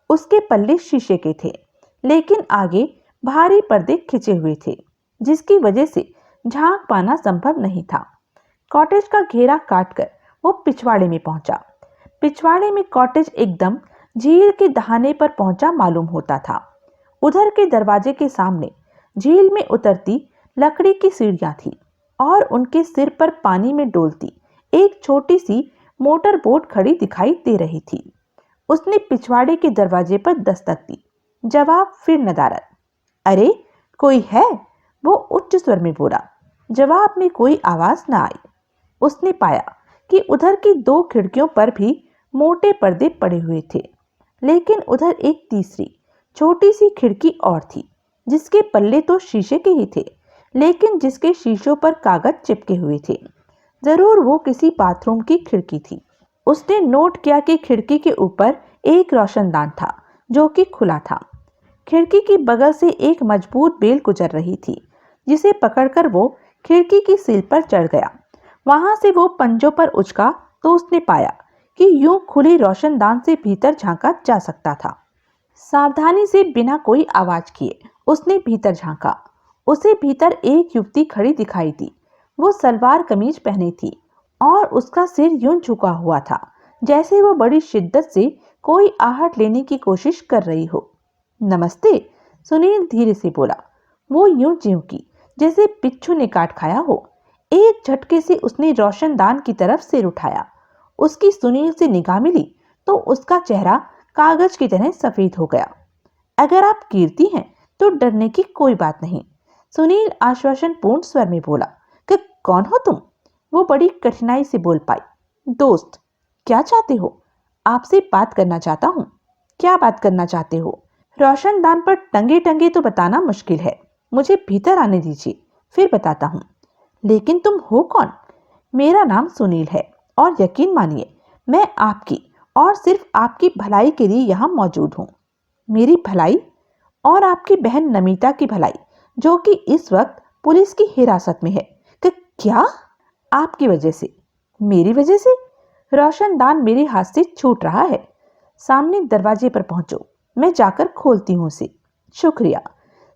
उसके पल्ले शीशे के थे, लेकिन आगे भारी पर्दे खिंचे हुए थे, जिसकी वजह से झांक पाना संभव नहीं था। कॉटेज का घेरा काटकर वो पिछवाड़े में पहुंचा। पिछवाड़े में कॉटेज एकदम झील के दहाने पर पहुंचा मालूम होता था। उधर के दरवाजे के सामने झील में उतरती लकड़ी की सीढ़ियां थी और उनके सिर पर पानी में डोलती एक छोटी सी मोटर बोट खड़ी दिखाई दे रही थी। उसने पिछवाड़े के दरवाजे पर दस्तक दी। जवाब फिर नदारद। अरे कोई है? वो उच्च स्वर में बोला। जवाब में कोई आवाज न आई। उसने पाया कि उधर की 2 खिड़कियों पर भी मोटे पर्दे पड़े हुए थे, लेकिन उधर एक तीसरी छोटी सी खिड़की और थी, जिसके पल्ले तो शीशे के ही थे, लेकिन जिसके शीशों पर कागज चिपके हुए थे। जरूर वो किसी बाथरूम की खिड़की थी। उसने नोट किया कि खिड़की के ऊपर एक रोशनदान था जो कि खुला था। खिड़की की बगल से एक मजबूत बेल गुजर रही थी, जिसे पकड़कर वो खिड़की की सील पर चढ़ गया। वहां से वो पंजों पर उचका तो उसने पाया कि यूं खुली रोशनदान से भीतर झांका जा सकता था। सावधानी से बिना कोई आवाज किए उसने भीतर झांका। उसे भीतर एक युवती खड़ी दिखाई दी। वो सलवार कमीज पहनी थी और उसका सिर यूं झुका हुआ था जैसे वो बड़ी शिद्दत से कोई आहट लेने की कोशिश कर रही हो। नमस्ते, सुनील धीरे से बोला। वो यूं चिंकी जैसे बिच्छू ने काट खाया हो। एक झटके से उसने रोशनदान की तरफ सिर उठाया। उसकी सुनील से निगाह मिली तो उसका चेहरा कागज की तरह सफेद हो गया। अगर आप कीर्ति हैं तो डरने की कोई बात नहीं, सुनील आश्वासन पूर्ण स्वर में बोला। कि कौन हो तुम? वो बड़ी कठिनाई से बोल पाई। दोस्त। क्या चाहते हो? आपसे बात करना चाहता हूँ। क्या बात करना चाहते हो? रोशनदान पर टंगे टंगे तो बताना मुश्किल है, मुझे भीतर आने दीजिए, फिर बताता हूँ। लेकिन तुम हो कौन? मेरा नाम सुनील है और यकीन मानिए मैं आपकी और सिर्फ आपकी भलाई के लिए यहाँ मौजूद हूँ। मेरी भलाई? और आपकी बहन नमिता की भलाई, जो कि इस वक्त पुलिस की हिरासत में है। कि क्या? आपकी वजह से। मेरी वजह से? रोशनदान मेरे हाथ से छूट रहा है। सामने दरवाजे पर पहुंचो, मैं जाकर खोलती हूँ उसे। शुक्रिया।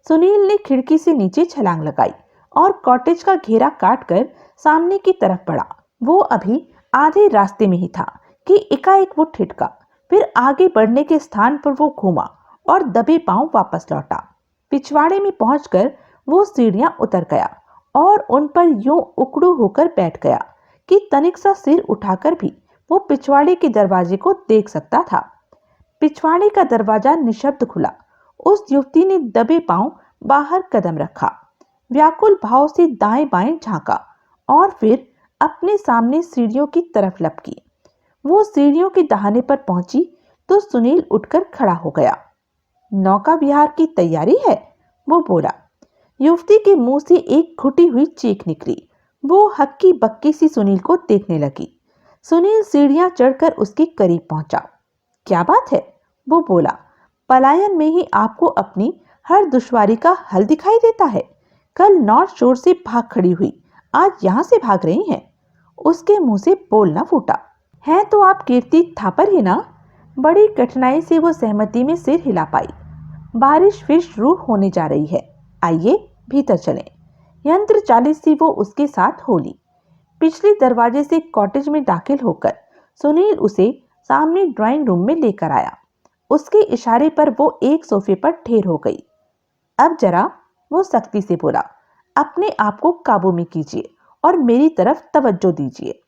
सुनील ने खिड़की से नीचे छलांग लगाई और कॉटेज का घेरा काटकर सामने की तरफ बढ़ा। वो अभी आधे रास्ते में ही था कि एकाएक वो ठिठका। फिर आगे बढ़ने के स्थान पर वो घूमा और दबे पांव वापस लौटा। पिछवाड़े में पहुंचकर वो सीढ़ियां उतर गया और उन पर यूं उकड़ू होकर बैठ गया कि तनिक सा सिर उठाकर भी वो पिछवाड़े के दरवाजे को देख सकता था। पिछवाड़े का दरवाजा निशब्द खुला। उस युवती ने दबे पांव बाहर कदम रखा, व्याकुल भाव से दाएं बाएं झांका और फिर अपने सामने सीढ़ियों की तरफ लपकी। वो सीढ़ियों के दहाने पर पहुंची तो सुनील उठकर खड़ा हो गया। नौका विहार की तैयारी है? वो बोला। युवती के मुंह से एक घुटी हुई चीख निकली। वो हक्की बक्की सी सुनील को देखने लगी। सुनील सीढ़ियां चढ़कर उसके करीब पहुंचा। क्या बात है, वो बोला। पलायन में ही आपको अपनी हर दुश्वारी का हल दिखाई देता है। कल नॉर्थ शोर से भाग खड़ी हुई, आज यहां से भाग रही हैं। उसके मुंह से बोलना फूटा। हैं तो आप कीर्ति थापर ही ना? बड़ी कठिनाई से वो सहमति में सिर हिला पाई। बारिश फिर शुरू होने जा रही है, आइए भीतर चलें। यंत्र चालित सी वो उसके साथ हो ली। पिछले दरवाजे से कॉटेज में दाखिल होकर सुनील उसे सामने ड्राइंग रूम में लेकर आया। उसके इशारे पर वो एक सोफे पर ढेर हो गई। अब जरा, वो सख्ती से बोला, अपने आप को काबू में कीजिए और मेरी तरफ तवज्जो दीजिए।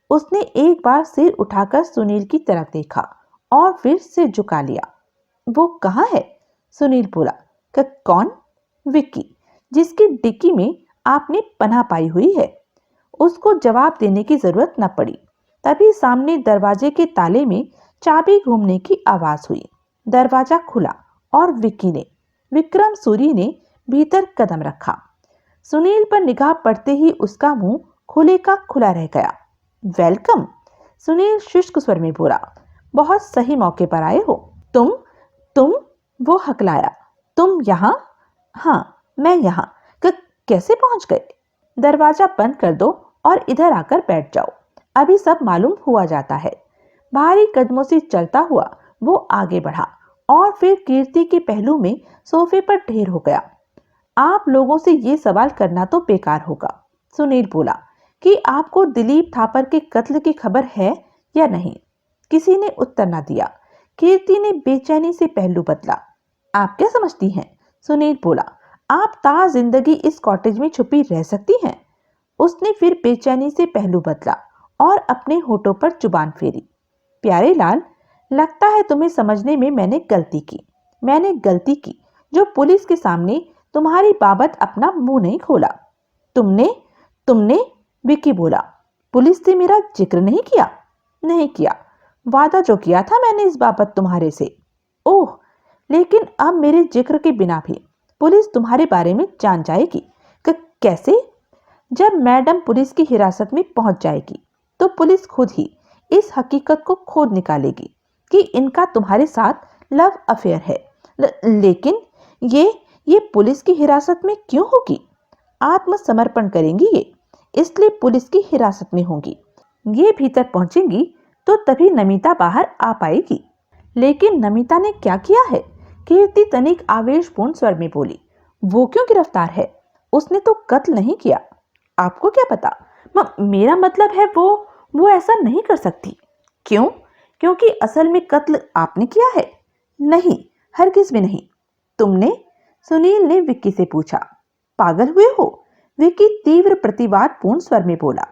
उसने एक बार सिर उठाकर सुनील की तरफ देखा और फिर सिर झुका लिया। वो कहाँ है? सुनील बोला। कौन? विक्की, जिसकी डिक्की में आपने पनाह पाई हुई है। उसको जवाब देने की जरूरत न पड़ी। तभी सामने दरवाजे के ताले में चाबी घूमने की आवाज हुई। दरवाजा खुला और विक्रम सूरी ने भीतर कदम रखा। सुनील पर निगाह पड़ते ही उसका मुंह खुले का खुला रह गया। वेलकम, सुनील शुष्क स्वर में बोला। बहुत सही मौके पर आए हो। तुम वो हकलाया। तुम यहाँ? हाँ, मैं यहाँ। कैसे पहुंच गए? दरवाजा बंद कर दो और इधर आकर बैठ जाओ, अभी सब मालूम हुआ जाता है। भारी कदमों से चलता हुआ वो आगे बढ़ा और फिर कीर्ति के पहलू में सोफे पर ढेर हो गया। आप लोगों से ये सवाल करना तो बेकार होगा, सुनील बोला, कि आपको दिलीप थापर के कत्ल की खबर है या नहीं। किसी ने उत्तर न दिया। कीर्ति ने बेचैनी से पहलू बदला। आप क्या समझती हैं? सुनील बोला। आप ता जिंदगी इस कॉटेज में छुपी रह सकती हैं? उसने फिर बेचैनी से पहलू बदला और अपने होठों पर जुबान फेरी। प्यारे लाल, लगता है तुम्हें समझने में मैंने गलती की जो पुलिस के सामने तुम्हारी बाबत अपना मुंह नहीं खोला। तुमने विक्की बोला। पुलिस से मेरा जिक्र नहीं किया? नहीं किया। वादा जो किया था मैंने इस बाबत तुम्हारे से। ओह, लेकिन अब मेरे जिक्र के बिना भी पुलिस तुम्हारे बारे में जान जाएगी। कैसे? जब मैडम पुलिस की हिरासत में पहुंच जाएगी तो पुलिस खुद ही इस हकीकत को खोद निकालेगी कि इनका तुम्हारे साथ लव अफेयर है। लेकिन ये पुलिस की हिरासत में क्यों होगी? आत्मसमर्पण करेंगी ये, इसलिए पुलिस की हिरासत में होंगी। ये भीतर पहुंचेंगी तो तभी नमिता बाहर आ पाएगी। लेकिन नमिता ने क्या किया है? कीर्ति तनिक आवेशपूर्ण स्वर में बोली। वो क्यों गिरफ्तार है? उसने तो कत्ल नहीं किया। आपको क्या पता? मेरा मतलब है वो ऐसा नहीं कर सकती। क्यों? क्योंकि असल में कत्ल आपने किया है। नहीं, हरगिज भी नहीं। तुमने? सुनील ने विक्की से पूछा। पागल हुए हो? विक्की तीव्र प्रतिवादपूर्ण स्वर में बोला।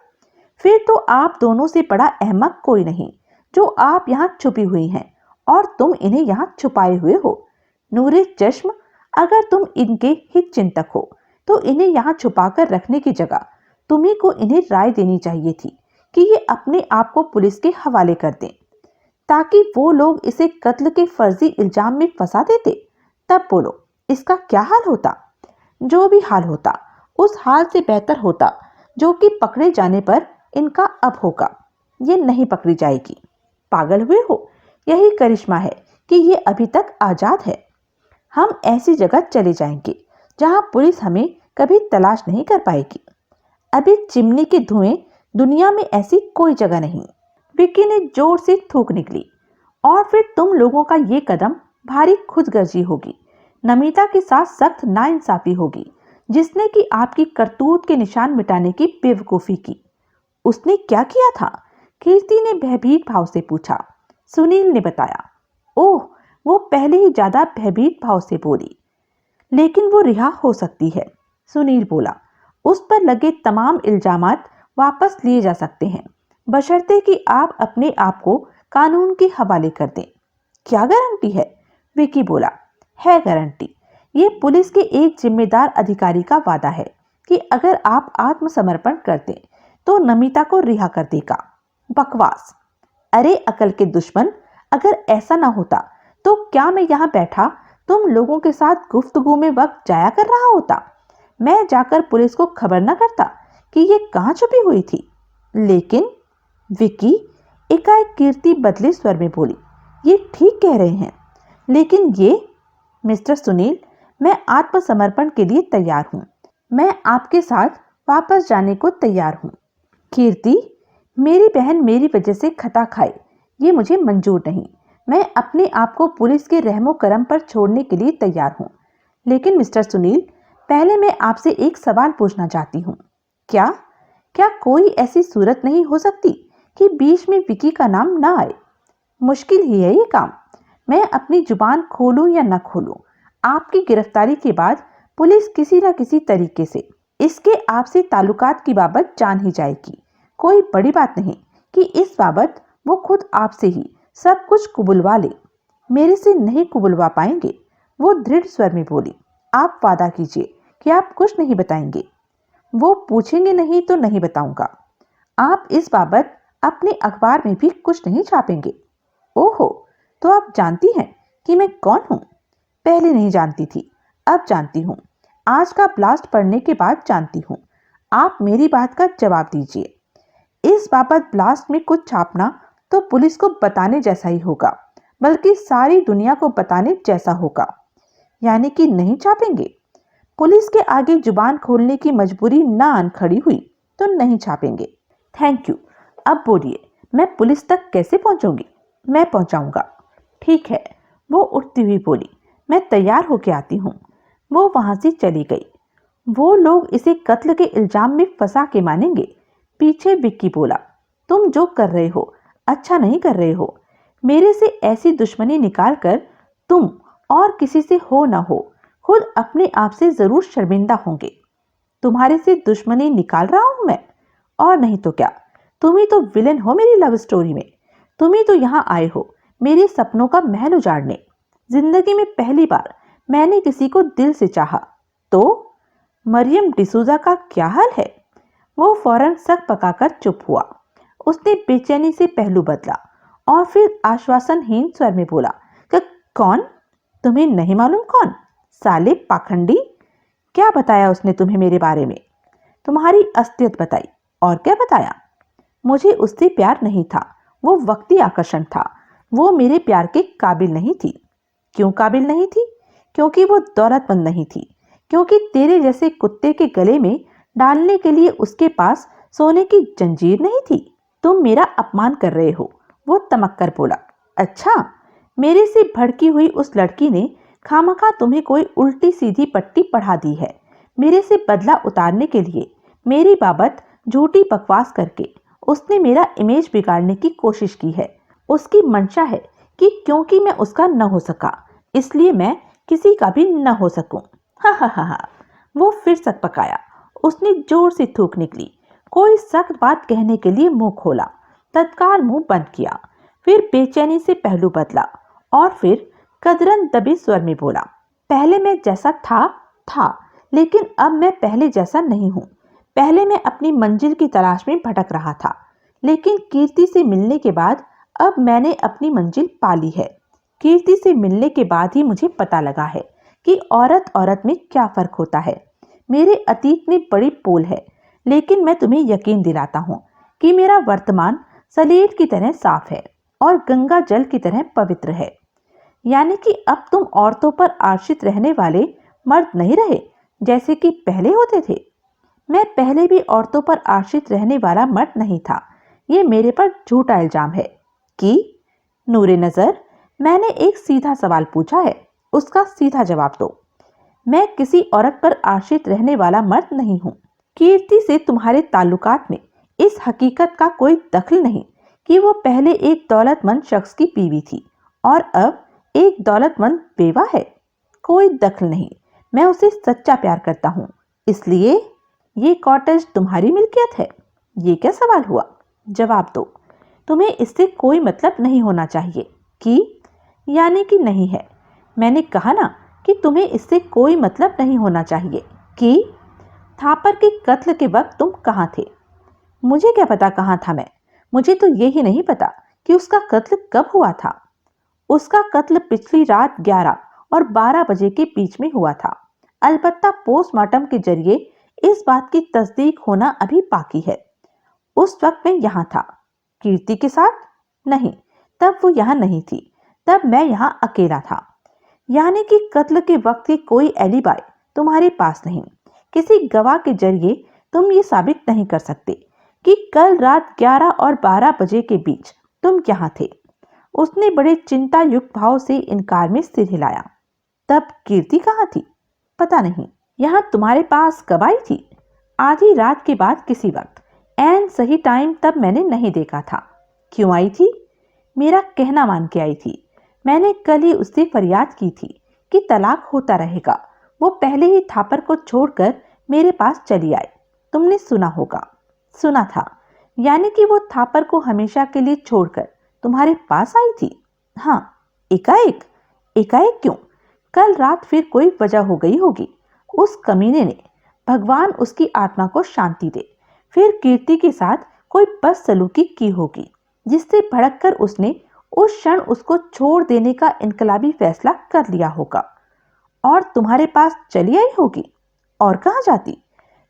फिर तो आप दोनों से बड़ा अहमक कोई नहीं, जो आप यहाँ छुपी हुई हैं और तुम इन्हें यहाँ छुपाए हुए हो। नूरे चश्म, अगर तुम इनके हित चिंतक हो तो इन्हें यहाँ छुपाकर रखने की जगह तुम्ही को इन्हें राय देनी चाहिए थी कि ये अपने आप को पुलिस के हवाले कर दें, ताकि वो लोग इसे कत्ल के फर्जी इल्जाम में फंसा देते। तब बोलो, इसका क्या हाल होता? जो भी हाल होता, उस हाल से बेहतर होता जो कि पकड़े जाने पर इनका अब होगा। ये नहीं पकड़ी जाएगी। पागल हुए हो? यही करिश्मा है कि ये अभी तक आजाद है। हम ऐसी जगह चले जाएंगे जहां पुलिस हमें कभी तलाश नहीं कर पाएगी। अभी चिमनी के धुएं दुनिया में ऐसी कोई जगह नहीं। विक्की ने जोर से थूक निकली। और फिर तुम लोगों का ये कदम भारी खुदगर्जी होगी। नमिता के साथ सख्त नाइंसाफी होगी, जिसने कि आपकी करतूत के निशान मिटाने की बेवकूफी की। उसने क्या किया था? कीर्ति ने भयभीत भाव से पूछा। सुनील ने बताया। ओह, वो पहले ही ज्यादा भयभीत भाव से बोली। लेकिन वो रिहा हो सकती है, सुनील बोला। उस पर लगे तमाम इल्जामात वापस लिए जा सकते हैं, बशर्ते कि आप अपने आप को कानून के हवाले कर दें। क्या गारंटी है? विकी बोला। है गारंटी। ये पुलिस के एक जिम्मेदार अधिकारी का वादा है कि अगर आप आत्मसमर्पण कर दें तो नमिता को रिहा कर देगा। बकवास। अरे अकल के दुश्मन, अगर ऐसा ना होता तो क्या मैं यहाँ बैठा तुम लोगों के साथ गुफ्तगू में वक्त जाया कर रहा होता? मैं जाकर पुलिस को खबर न करता कि ये कहाँ छुपी हुई थी। लेकिन विक्की, एकाएक कीर्ति बदले स्वर में बोली, ये ठीक कह रहे हैं, लेकिन ये मिस्टर सुनील, मैं आत्मसमर्पण के लिए तैयार हूँ। मैं आपके साथ वापस जाने को तैयार हूँ। कीर्ति, मेरी बहन मेरी वजह से खता खाए, ये मुझे मंजूर नहीं। मैं अपने आप को पुलिस के रहमो करम पर छोड़ने के लिए तैयार हूँ। लेकिन मिस्टर सुनील, पहले मैं आपसे एक सवाल पूछना चाहती हूँ। क्या क्या कोई ऐसी सूरत नहीं हो सकती कि बीच में विकी का नाम ना आए? मुश्किल ही है ये काम। मैं अपनी जुबान खोलूं या न खोलूं, आपकी गिरफ्तारी के बाद पुलिस किसी न किसी तरीके से इसके आपसे ताल्लुकात की बाबत जान ही जाएगी। कोई बड़ी बात नहीं कि इस बाबत वो खुद आपसे ही सब कुछ कुबुलवा ले। मेरे से नहीं कुबुलवा पाएंगे, वो दृढ़ स्वर में बोली। आप वादा कीजिए कि आप कुछ नहीं बताएंगे। वो पूछेंगे नहीं तो नहीं बताऊंगा। आप इस बाबत अपने अखबार में भी कुछ नहीं छापेंगे। ओहो, तो आप जानती हैं कि मैं कौन हूं? पहले नहीं जानती थी, अब जानती हूं। आज का ब्लास्ट पढ़ने के बाद जानती हूं। आप मेरी बात का जवाब दीजिए। इस बाबत ब्लास्ट में कुछ छापना तो पुलिस को बताने जैसा ही होगा, बल्कि सारी दुनिया को बताने जैसा होगा। यानी कि नहीं छापेंगे? पुलिस के आगे जुबान खोलने की मजबूरी ना आन खड़ी हुई तो नहीं छापेंगे। Thank you. अब बोलिए, मैं पुलिस तक कैसे पहुंचूंगी? मैं पहुंचाऊंगा। ठीक है, वो उठती हुई बोली। मैं तैयार होके आती हूँ। वो वहां से चली गई। वो लोग इसे कत्ल के इल्जाम में फंसा के मानेंगे। पीछे विक्की बोला, तुम जो कर रहे हो अच्छा नहीं कर रहे हो। मेरे से ऐसी दुश्मनी निकाल कर तुम और किसी से हो ना हो, खुद अपने आप से जरूर शर्मिंदा होंगे। तुम्हारे से दुश्मनी निकाल रहा हूं मैं, और नहीं तो क्या। तुम ही तो विलेन हो मेरी लव स्टोरी में। तुम ही तो यहाँ आए हो मेरे सपनों का महल उजाड़ने। जिंदगी में पहली बार मैंने किसी को दिल से चाहा। तो मरियम डिसूजा का क्या हाल है? वो फौरन सक पकाकर चुप हुआ। उसने बेचैनी से पहलू बदला और फिर आश्वासनहीन स्वर में बोला, कौन? तुम्हें नहीं मालूम कौन? साले पाखंडी! क्या बताया उसने तुम्हें मेरे बारे में? तुम्हारी असलियत बताई। और क्या बताया? मुझे उससे प्यार नहीं था, वो वक्ती आकर्षण था। वो मेरे प्यार के काबिल नहीं थी। क्यों काबिल नहीं थी? क्योंकि वो दौलतमंद नहीं थी। क्योंकि तेरे जैसे कुत्ते के गले में डालने के लिए उसके पास सोने की जंजीर नहीं थी। तुम मेरा अपमान कर रहे हो, वो तमक कर बोला। अच्छा, मेरे से भड़की हुई उस लड़की ने खामखा तुम्हें कोई उल्टी सीधी पट्टी पढ़ा दी है। मेरे से बदला उतारने के लिए मेरी बाबत झूठी बकवास करके उसने मेरा इमेज बिगाड़ने की कोशिश की है। उसकी मंशा है कि क्योंकि मैं उसका न हो सका, इसलिए मैं किसी का भी न हो सकूं। हा हा हा हा। वो फिर सक पकाया। उसने जोर से थूक निकली। कोई सख्त बात कहने के लिए मुंह खोला, तत्काल मुंह बंद किया। फिर बेचैनी से पहलू बदला और फिर कदरन दबे स्वर में बोला, पहले मैं जैसा था, लेकिन अब मैं पहले जैसा नहीं हूँ। पहले मैं अपनी मंजिल की तलाश में भटक रहा था, लेकिन कीर्ति से मिलने के बाद अब मैंने अपनी मंजिल पा ली है। कीर्ति से मिलने के बाद ही मुझे पता लगा है कि औरत औरत में क्या फर्क होता है। मेरे अतीत में बड़ी पोल है, लेकिन मैं तुम्हें यकीन दिलाता हूँ कि मेरा वर्तमान सलेट की तरह साफ है और गंगा जल की तरह पवित्र है। यानी कि अब तुम औरतों पर आश्रित रहने वाले मर्द नहीं रहे जैसे कि पहले होते थे। मैं पहले भी औरतों पर आश्रित रहने वाला मर्द नहीं था। ये मेरे पर झूठा इल्जाम है। कि नूरे नजर, मैंने एक सीधा सवाल पूछा है, उसका सीधा जवाब दो। मैं किसी औरत पर आश्रित रहने वाला मर्द नहीं हूँ। कीर्ति से तुम्हारे ताल्लुकात में इस हकीकत का कोई दखल नहीं कि वो पहले एक दौलतमंद शख्स की बीवी थी और अब एक दौलतमंद बेवा है। कोई दखल नहीं। मैं उसे सच्चा प्यार करता हूँ, इसलिए ये कॉटेज तुम्हारी मिल्कियत है। ये क्या सवाल हुआ? जवाब दो। तुम्हें इससे कोई मतलब नहीं होना चाहिए। कि यानी कि नहीं है। मैंने कहा ना कि तुम्हें इससे कोई मतलब नहीं होना चाहिए। कि थापर के कत्ल के वक्त तुम कहाँ थे? मुझे क्या पता कहाँ था मैं? मुझे तो ये ही नहीं पता कि उसका कत्ल कब हुआ था। उसका कत्ल पिछली रात 11 और 12 बजे के बीच में हुआ था। अलबत्ता पोस्टमार्टम के जरिए इस बात की तस्दीक होना अभी बाकी है। उस वक्त मैं यहाँ था। कीर्ति के साथ? नहीं, तब वो यहाँ नहीं थी। तब मैं यहाँ अकेला था। यानी कि कत्ल के वक्त की कोई एलिबाई तुम्हारे पास नहीं। किसी गवाह के जरिए तुम ये साबित नहीं कर सकते कि कल रात 11 और 12 बजे के बीच तुम यहाँ थे। उसने बड़े चिंता युक्त भाव से इनकार में सिर हिलाया। तब कीर्ति कहाँ थी? पता नहीं। यहाँ तुम्हारे पास कब आई थी? आधी रात के बाद किसी वक्त, एन सही टाइम तब मैंने नहीं देखा था। क्यों आई थी? मेरा कहना मान के आई थी। मैंने कल ही उससे फरियाद की थी कि तलाक होता रहेगा। वो पहले ही थापर को छोड़कर मेरे पास चली आई। तुमने सुना होगा। सुना था। यानी कि वो थापर को हमेशा के लिए छोड़कर तुम्हारे पास आई थी? हाँ। एकाएक? एकाएक क्यों? कल रात फिर कोई वजह हो गई होगी। उस कमीने ने, भगवान उसकी आत्मा को शांति दे, फिर कीर्ति के साथ कोई बदसलूकी की होगी, जिससे भड़ककर उसने उस क्षण उसको छोड़ देने का इनकलाबी फैसला कर लिया होगा और तुम्हारे पास चली आई होगी। और कहाँ जाती?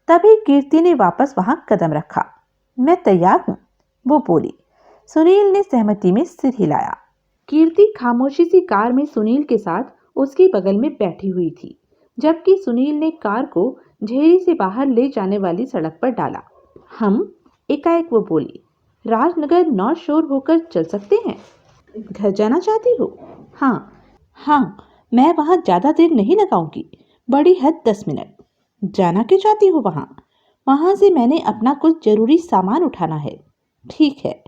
तभी कीर्ति ने वापस वहां कदम रखा। मैं तैयार हूं, वो बोली। सुनील ने सहमति में सिर हिलाया। कीर्ति खामोशी सी कार में सुनील के साथ उसके बगल में बैठी हुई थी, जबकि सुनील ने कार को झेरी से बाहर ले जाने वाली सड़क पर डाला। हम? एकाएक वो बोली। राजनगर नॉर्थ शोर होकर चल सकते हैं। घर जाना चाहती हो? हाँ। हाँ, मैं वहां ज्यादा देर नहीं लगाऊंगी। बड़ी हद 10 मिनट। जाना क्यों चाहती हो वहां? वहां से मैंने अपना कुछ जरूरी सामान उठाना है। ठीक है।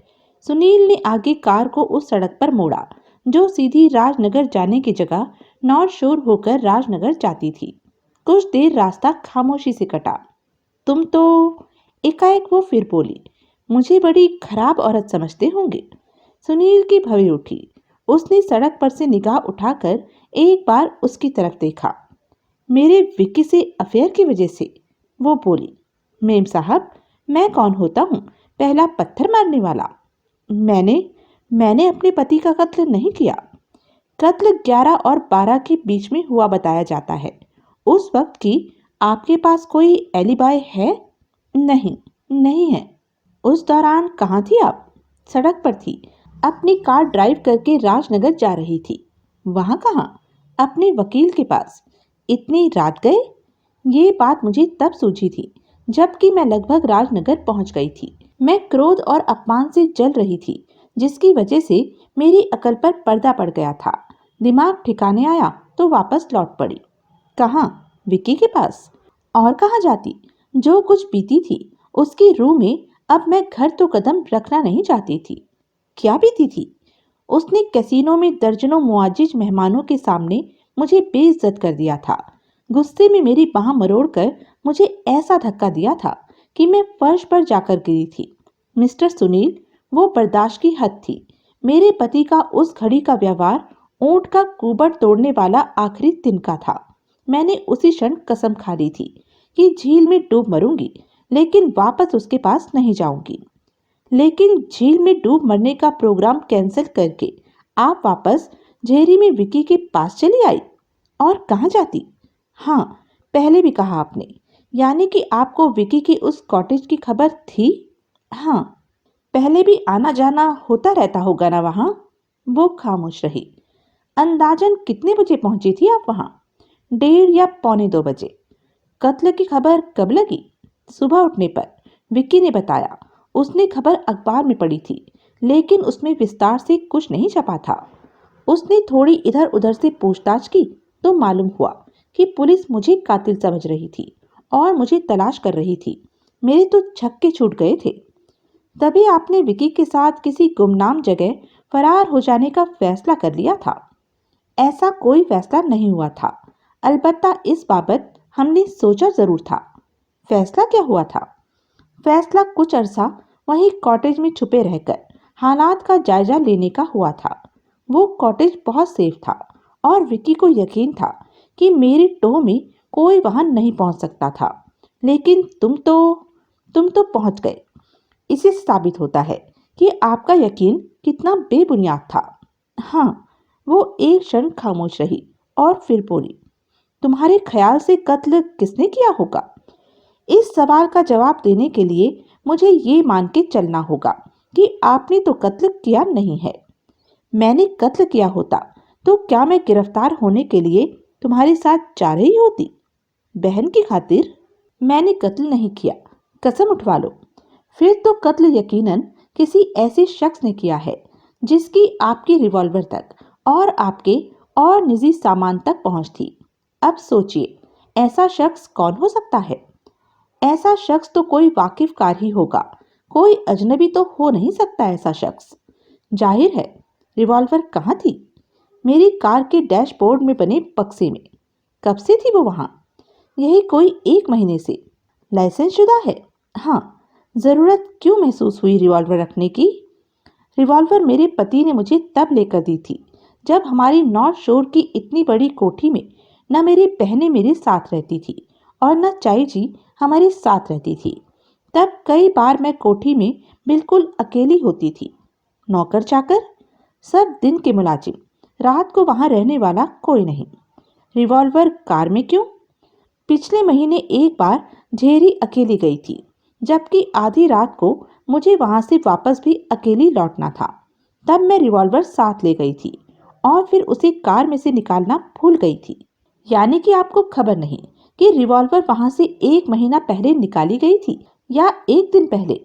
सुनील ने आगे कार को उस सड़क पर मोड़ा जो सीधी राजनगर जाने की जगह नॉर्थ शोर होकर राजनगर जाती थी। कुछ देर रास्ता खामोशी से कटा। तुम तो, एकाएक वो फिर बोली, मुझे बड़ी खराब औरत समझते होंगे। सुनील की भवें उठी। उसने सड़क पर से निगाह उठाकर एक बार उसकी तरफ देखा। मेरे विक्की से अफेयर की वजह से? वो बोली। मेम साहब, मैं कौन होता हूँ पहला पत्थर मारने वाला? मैंने अपने पति का कत्ल नहीं किया। कत्ल 11 और 12 के बीच में हुआ बताया जाता है। उस वक्त की आपके पास कोई एलिबाई है? नहीं, नहीं है। उस दौरान कहाँ थी आप? सड़क पर थी। अपनी कार ड्राइव करके राजनगर जा रही थी। वहाँ कहाँ? अपने वकील के पास। इतनी रात गए? ये बात मुझे तब सूझी थी जबकि मैं लगभग राजनगर पहुंच गई थी। मैं क्रोध और अपमान से जल रही थी, जिसकी वजह से मेरी अकल पर पर्दा पड़ गया था। दिमाग ठिकाने आया तो वापस लौट पड़ी। कहाँ? विक्की के पास। और कहाँ जाती? जो कुछ बीती थी उसकी रूह में अब मैं घर तो कदम रखना नहीं चाहती थी। क्या बीती थी? उसने कैसीनो में दर्जनों मुआजिज मेहमानों के सामने मुझे बेइज्जत कर दिया था। गुस्से में मेरी बाह मरोड़कर मुझे ऐसा धक्का दिया था कि मैं फर्श पर जाकर गिरी थी। मिस्टर सुनील, वो बर्दाश्त की हद थी। मेरे पति का उस घड़ी का व्यवहार ऊंट का कुबड़ तोड़ने वाला आखिरी तिनका था। मैंने उसी क्षण कसम खा ली थी कि झील में डूब मरूंगी, लेकिन वापस उसके पास नहीं जाऊंगी। लेकिन झील में डूब मरने का प्रोग्राम कैंसिल करके आप वापस झेरी में विकी के पास चली आई। और कहाँ जाती? हाँ, पहले भी कहा आपने। यानी कि आपको विकी की उस कॉटेज की खबर थी? हाँ। पहले भी आना जाना होता रहता होगा ना वहाँ? वो खामोश रही। अंदाजन कितने बजे पहुंची थी आप वहाँ? 1:30 या 1:45 बजे। कत्ल की खबर कब लगी? सुबह उठने पर। विक्की ने बताया। उसने खबर अखबार में पढ़ी थी, लेकिन उसमें विस्तार से कुछ नहीं छपा था। उसने थोड़ी इधर उधर से पूछताछ की तो मालूम हुआ कि पुलिस मुझे कातिल समझ रही थी और मुझे तलाश कर रही थी। मेरे तो छक्के छूट गए थे। तभी आपने विकी के साथ किसी गुमनाम जगह फरार हो जाने का फैसला कर लिया था। ऐसा कोई फैसला नहीं हुआ था। अलबत्ता इस बाबत हमने सोचा जरूर था। फैसला क्या हुआ था? फैसला कुछ अरसा वहीं कॉटेज में छुपे रहकर हालात का जायजा लेने का हुआ था। वो कॉटेज बहुत सेफ था और विकी को यकीन था कि मेरी टोह में कोई वहां नहीं पहुंच सकता था। लेकिन तुम तो पहुंच गए। इससे साबित होता है कि आपका यकीन कितना बेबुनियाद था। हाँ। वो एक क्षण खामोश रही और फिर बोली। तुम्हारे ख्याल से कत्ल किसने किया होगा? इस सवाल का जवाब देने के लिए मुझे ये मान के चलना होगा कि आपने तो कत्ल किया नहीं है। मैंने कत्ल किया होता तो क्या मैं गिरफ्तार होने के लिए तुम्हारे साथ जा रही होती? बहन की खातिर? मैंने कत्ल नहीं किया, कसम उठवा लो। फिर तो कत्ल यकीनन किसी ऐसे शख्स ने किया है जिसकी आपकी रिवॉल्वर तक और आपके और निजी सामान तक पहुंच थी। अब सोचिए, ऐसा शख्स कौन हो सकता है? ऐसा शख्स तो कोई वाकिफकार ही होगा, कोई अजनबी तो हो नहीं सकता ऐसा शख्स। जाहिर है, रिवॉल्वर कहाँ थी? मेरी कार के डैशबोर्ड में बने बक्से में। कब से थी वो वहाँ? यही कोई 1 महीने से। लाइसेंस शुदा है? हाँ। ज़रूरत क्यों महसूस हुई रिवॉल्वर रखने की? रिवॉल्वर मेरे पति ने मुझे तब लेकर दी थी जब हमारी नॉर्थ शोर की इतनी बड़ी कोठी में न मेरी बहनें मेरे साथ रहती थी और न चाई जी हमारे साथ रहती थी। तब कई बार मैं कोठी में बिल्कुल अकेली होती थी। नौकर चाकर सब दिन के मुलाजिम, रात को वहां रहने वाला कोई नहीं। रिवॉल्वर कार में क्यों? पिछले महीने एक बार झेरी अकेली गई थी, जबकि आधी रात को मुझे वहां से वापस भी अकेली लौटना था। तब मैं रिवॉल्वर साथ ले गई थी और फिर उसे कार में से निकालना भूल गई थी। यानी कि आपको खबर नहीं कि रिवॉल्वर वहां से 1 महीना पहले निकाली गई थी या 1 दिन पहले?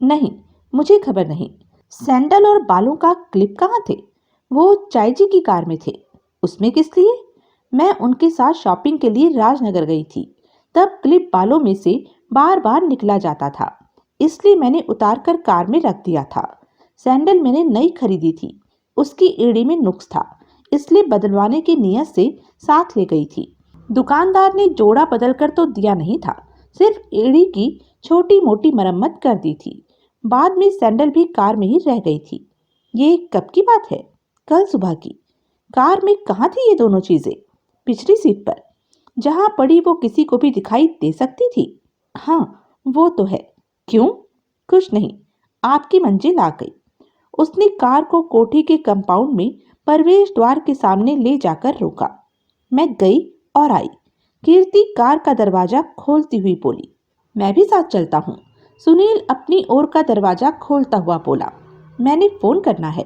नहीं, मुझे खबर नहीं। सैंडल और बालों का क्लिप कहाँ थे? वो चाई जी की कार में थे। उसमें किस लिए? मैं उनके साथ शॉपिंग के लिए राजनगर गई थी। तब क्लिप बालों में से बार बार निकला जाता था, इसलिए मैंने उतार कर कार में रख दिया था। सैंडल मैंने नई खरीदी थी, उसकी एड़ी में नुक्स था, इसलिए बदलवाने की नीयत से साथ ले गई थी। दुकानदार ने जोड़ा बदल कर तो दिया नहीं था, सिर्फ एड़ी की छोटी मोटी मरम्मत कर दी थी। बाद में सैंडल भी कार में ही रह गई थी। ये कब की बात है? कल सुबह की। कार में कहाँ थी ये दोनों चीजें? पिछली सीट पर, जहां पड़ी वो किसी को भी दिखाई दे सकती थी। हाँ, वो तो है। क्यों? कुछ नहीं, आपकी मंजिल आ गई। उसने कार को कोठी के कंपाउंड में प्रवेश द्वार के सामने ले जाकर रोका। मैं गई और आई। कीर्ति कार का दरवाजा खोलती हुई बोली। मैं भी साथ चलता हूँ। सुनील अपनी ओर का दरवाजा खोलता हुआ बोला। मैंने फोन करना है।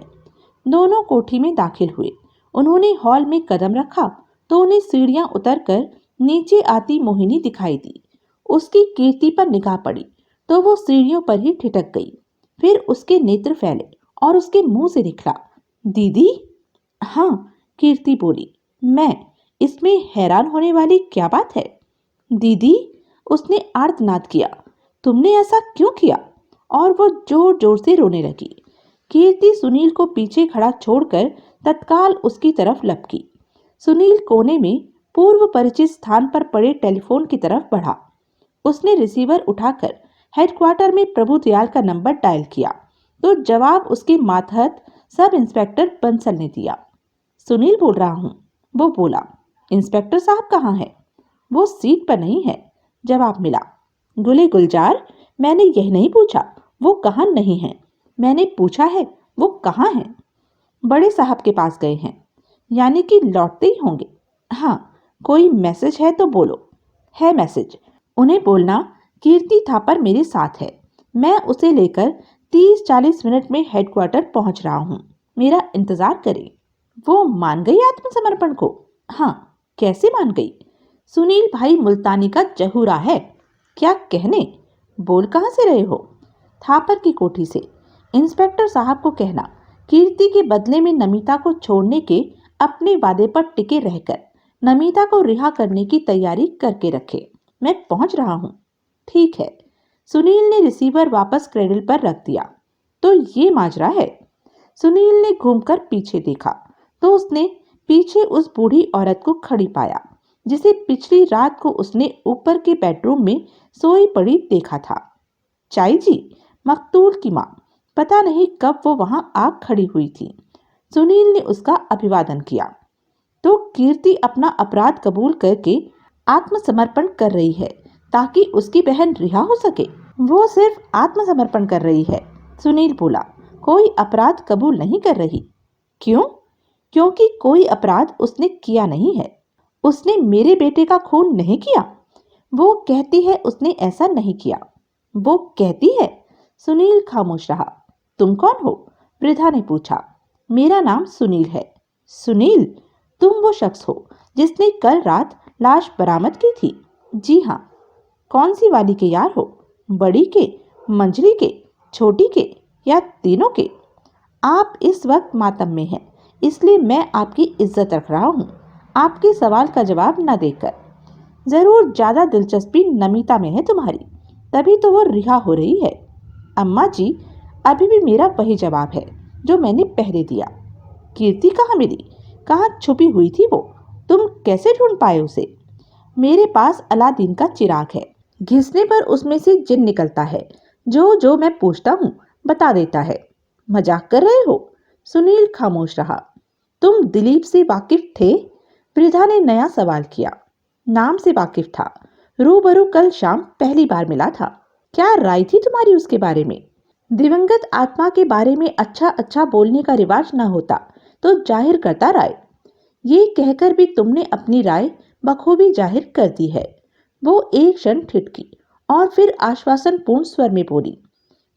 दोनों कोठी में दाखिल हुए। उन्होंने हॉल में कदम रखा तो उन्हें सीढ़ियां उतरकर नीचे आती मोहिनी दिखाई दी। उसकी कीर्ति पर निगाह पड़ी तो वो सीढ़ियों पर ही ठिठक गई। फिर उसके नेत्र फैले और उसके मुंह से निकला, दीदी? हाँ, कीर्ति बोली। मैं? इसमें हैरान होने वाली क्या बात है? दीदी, उसने आर्तनाद किया। तुमने ऐसा क्यों किया? और वो जोर जोर से रोने लगी। कीर्ति सुनील को पीछे खड़ा छोड़कर तत्काल उसकी तरफ लपकी। सुनील कोने में पूर्व परिचित स्थान पर पड़े टेलीफोन की तरफ बढ़ा। उसने रिसीवर उठाकर हेडक्वार्टर में प्रभु दयाल का नंबर डायल किया तो जवाब उसके मातहत सब इंस्पेक्टर बंसल ने दिया। सुनील बोल रहा हूँ, वो बोला। इंस्पेक्टर साहब कहाँ है? वो सीट पर नहीं है, जवाब मिला। गुले गुलजार, मैंने यह नहीं पूछा वो कहाँ नहीं है, मैंने पूछा है वो कहाँ है। बड़े साहब के पास गए हैं। यानी कि लौटते ही होंगे। हाँ, कोई मैसेज है तो बोलो। है मैसेज। उन्हें बोलना कीर्ति थापर मेरे साथ है। मैं उसे लेकर 30-40 मिनट में हेडक्वार्टर पहुंच रहा हूँ। मेरा इंतजार करें। वो मान गई आत्मसमर्पण को? हाँ। कैसे मान गई? सुनील भाई मुल्तानी का जहूरा है। क्या कहने? बोल कहाँ से रहे हो? थापर की कोठी से। इंस्पेक्टर साहब को कहना कीर्ति के बदले में नमिता को छोड़ने के अपने वादे पर टिके रहकर नमिता को रिहा करने की तैयारी करके रखे। मैं पहुंच रहा हूं। ठीक है। सुनील ने रिसीवर वापस क्रेडल पर रख दिया। तो ये माजरा है। सुनील ने घूमकर पीछे देखा तो उसने पीछे उस बूढ़ी औरत को खड़ी पाया जिसे पिछली रात को उसने ऊपर के बेडरूम में सोई पड़ी देखा था। चाई जी, मकतूल की माँ। पता नहीं कब वो वहां आ खड़ी हुई थी। सुनील ने उसका अभिवादन किया। तो कीर्ति अपना अपराध कबूल करके आत्मसमर्पण कर रही है ताकि उसकी बहन रिहा हो सके। वो सिर्फ आत्मसमर्पण कर रही है, सुनील बोला। कोई अपराध कबूल नहीं कर रही। क्यों? क्योंकि कोई अपराध उसने किया नहीं है। उसने मेरे बेटे का खून नहीं किया। वो कहती है उसने ऐसा नहीं किया। वो कहती है। सुनील खामोश रहा। तुम कौन हो? वृद्धा ने पूछा। मेरा नाम सुनील है। सुनील, तुम वो शख्स हो जिसने कल रात लाश बरामद की थी? जी हाँ। कौन सी वाली के यार हो? बड़ी के, मंझली के, छोटी के या तीनों के? आप इस वक्त मातम में हैं, इसलिए मैं आपकी इज्जत रख रहा हूँ, आपके सवाल का जवाब न देकर। जरूर ज्यादा दिलचस्पी नमिता में है तुम्हारी, तभी तो वो रिहा हो रही है। अम्मा जी, अभी भी मेरा वही जवाब है जो मैंने पहले दिया। कीर्ति कहाँ मिली? कहाँ छुपी हुई थी वो? तुम कैसे ढूंढ पाए उसे? मेरे पास अलादीन का चिराग है, घिसने पर उसमें से जिन निकलता है। जो जो मैं पूछता हूँ बता देता है। मजाक कर रहे हो? सुनील खामोश रहा। तुम दिलीप से वाकिफ थे? वृद्धा ने नया सवाल किया। नाम से वाकिफ था, रूबरू कल शाम पहली बार मिला था। क्या राय थी तुम्हारी उसके बारे में? दिवंगत आत्मा के बारे में अच्छा अच्छा बोलने का रिवाज न होता तो जाहिर करता राय। ये कहकर भी तुमने अपनी राय बखूबी जाहिर कर दी है। वो एक क्षण ठिठकी और फिर आश्वासन पूर्ण स्वर में बोली।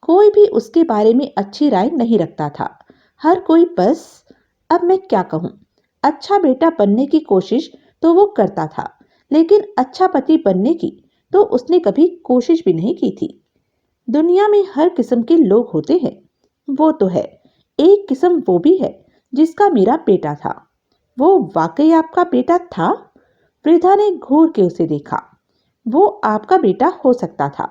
कोई भी उसके बारे में अच्छी राय नहीं रखता था। हर कोई बस, अब मैं क्या कहूँ, अच्छा बेटा बनने की कोशिश तो वो करता था, लेकिन अच्छा पति बनने की तो उसने कभी कोशिश भी नहीं की थी। दुनिया में हर किस्म के लोग होते हैं, वो तो है। एक किस्म वो भी है जिसका मेरा बेटा था। वो वाकई आपका बेटा था? वृद्धा ने घूर के उसे देखा। वो आपका बेटा हो सकता था।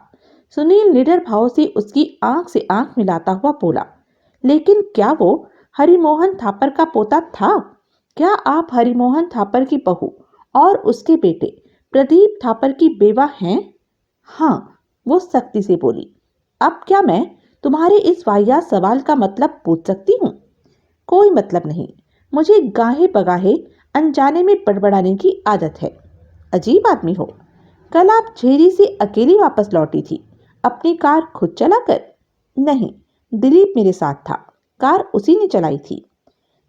सुनील निडर भाव से उसकी आंख से आंख मिलाता हुआ बोला। लेकिन क्या वो हरिमोहन थापर का पोता था? क्या आप हरिमोहन थापर की बहू और उसके बेटे प्रदीप थापर की बेवा हैं? हाँ, वो सख्ती से बोली। अब क्या मैं तुम्हारे इस वाहियात सवाल का मतलब पूछ सकती हूँ? कोई मतलब नहीं। मुझे गाहे बगाहे अनजाने में बड़बड़ाने की आदत है। अजीब आदमी हो। कल आप झेरी से अकेली वापस लौटी थी, अपनी कार खुद चलाकर? नहीं, दिलीप मेरे साथ था। कार उसी ने चलाई थी।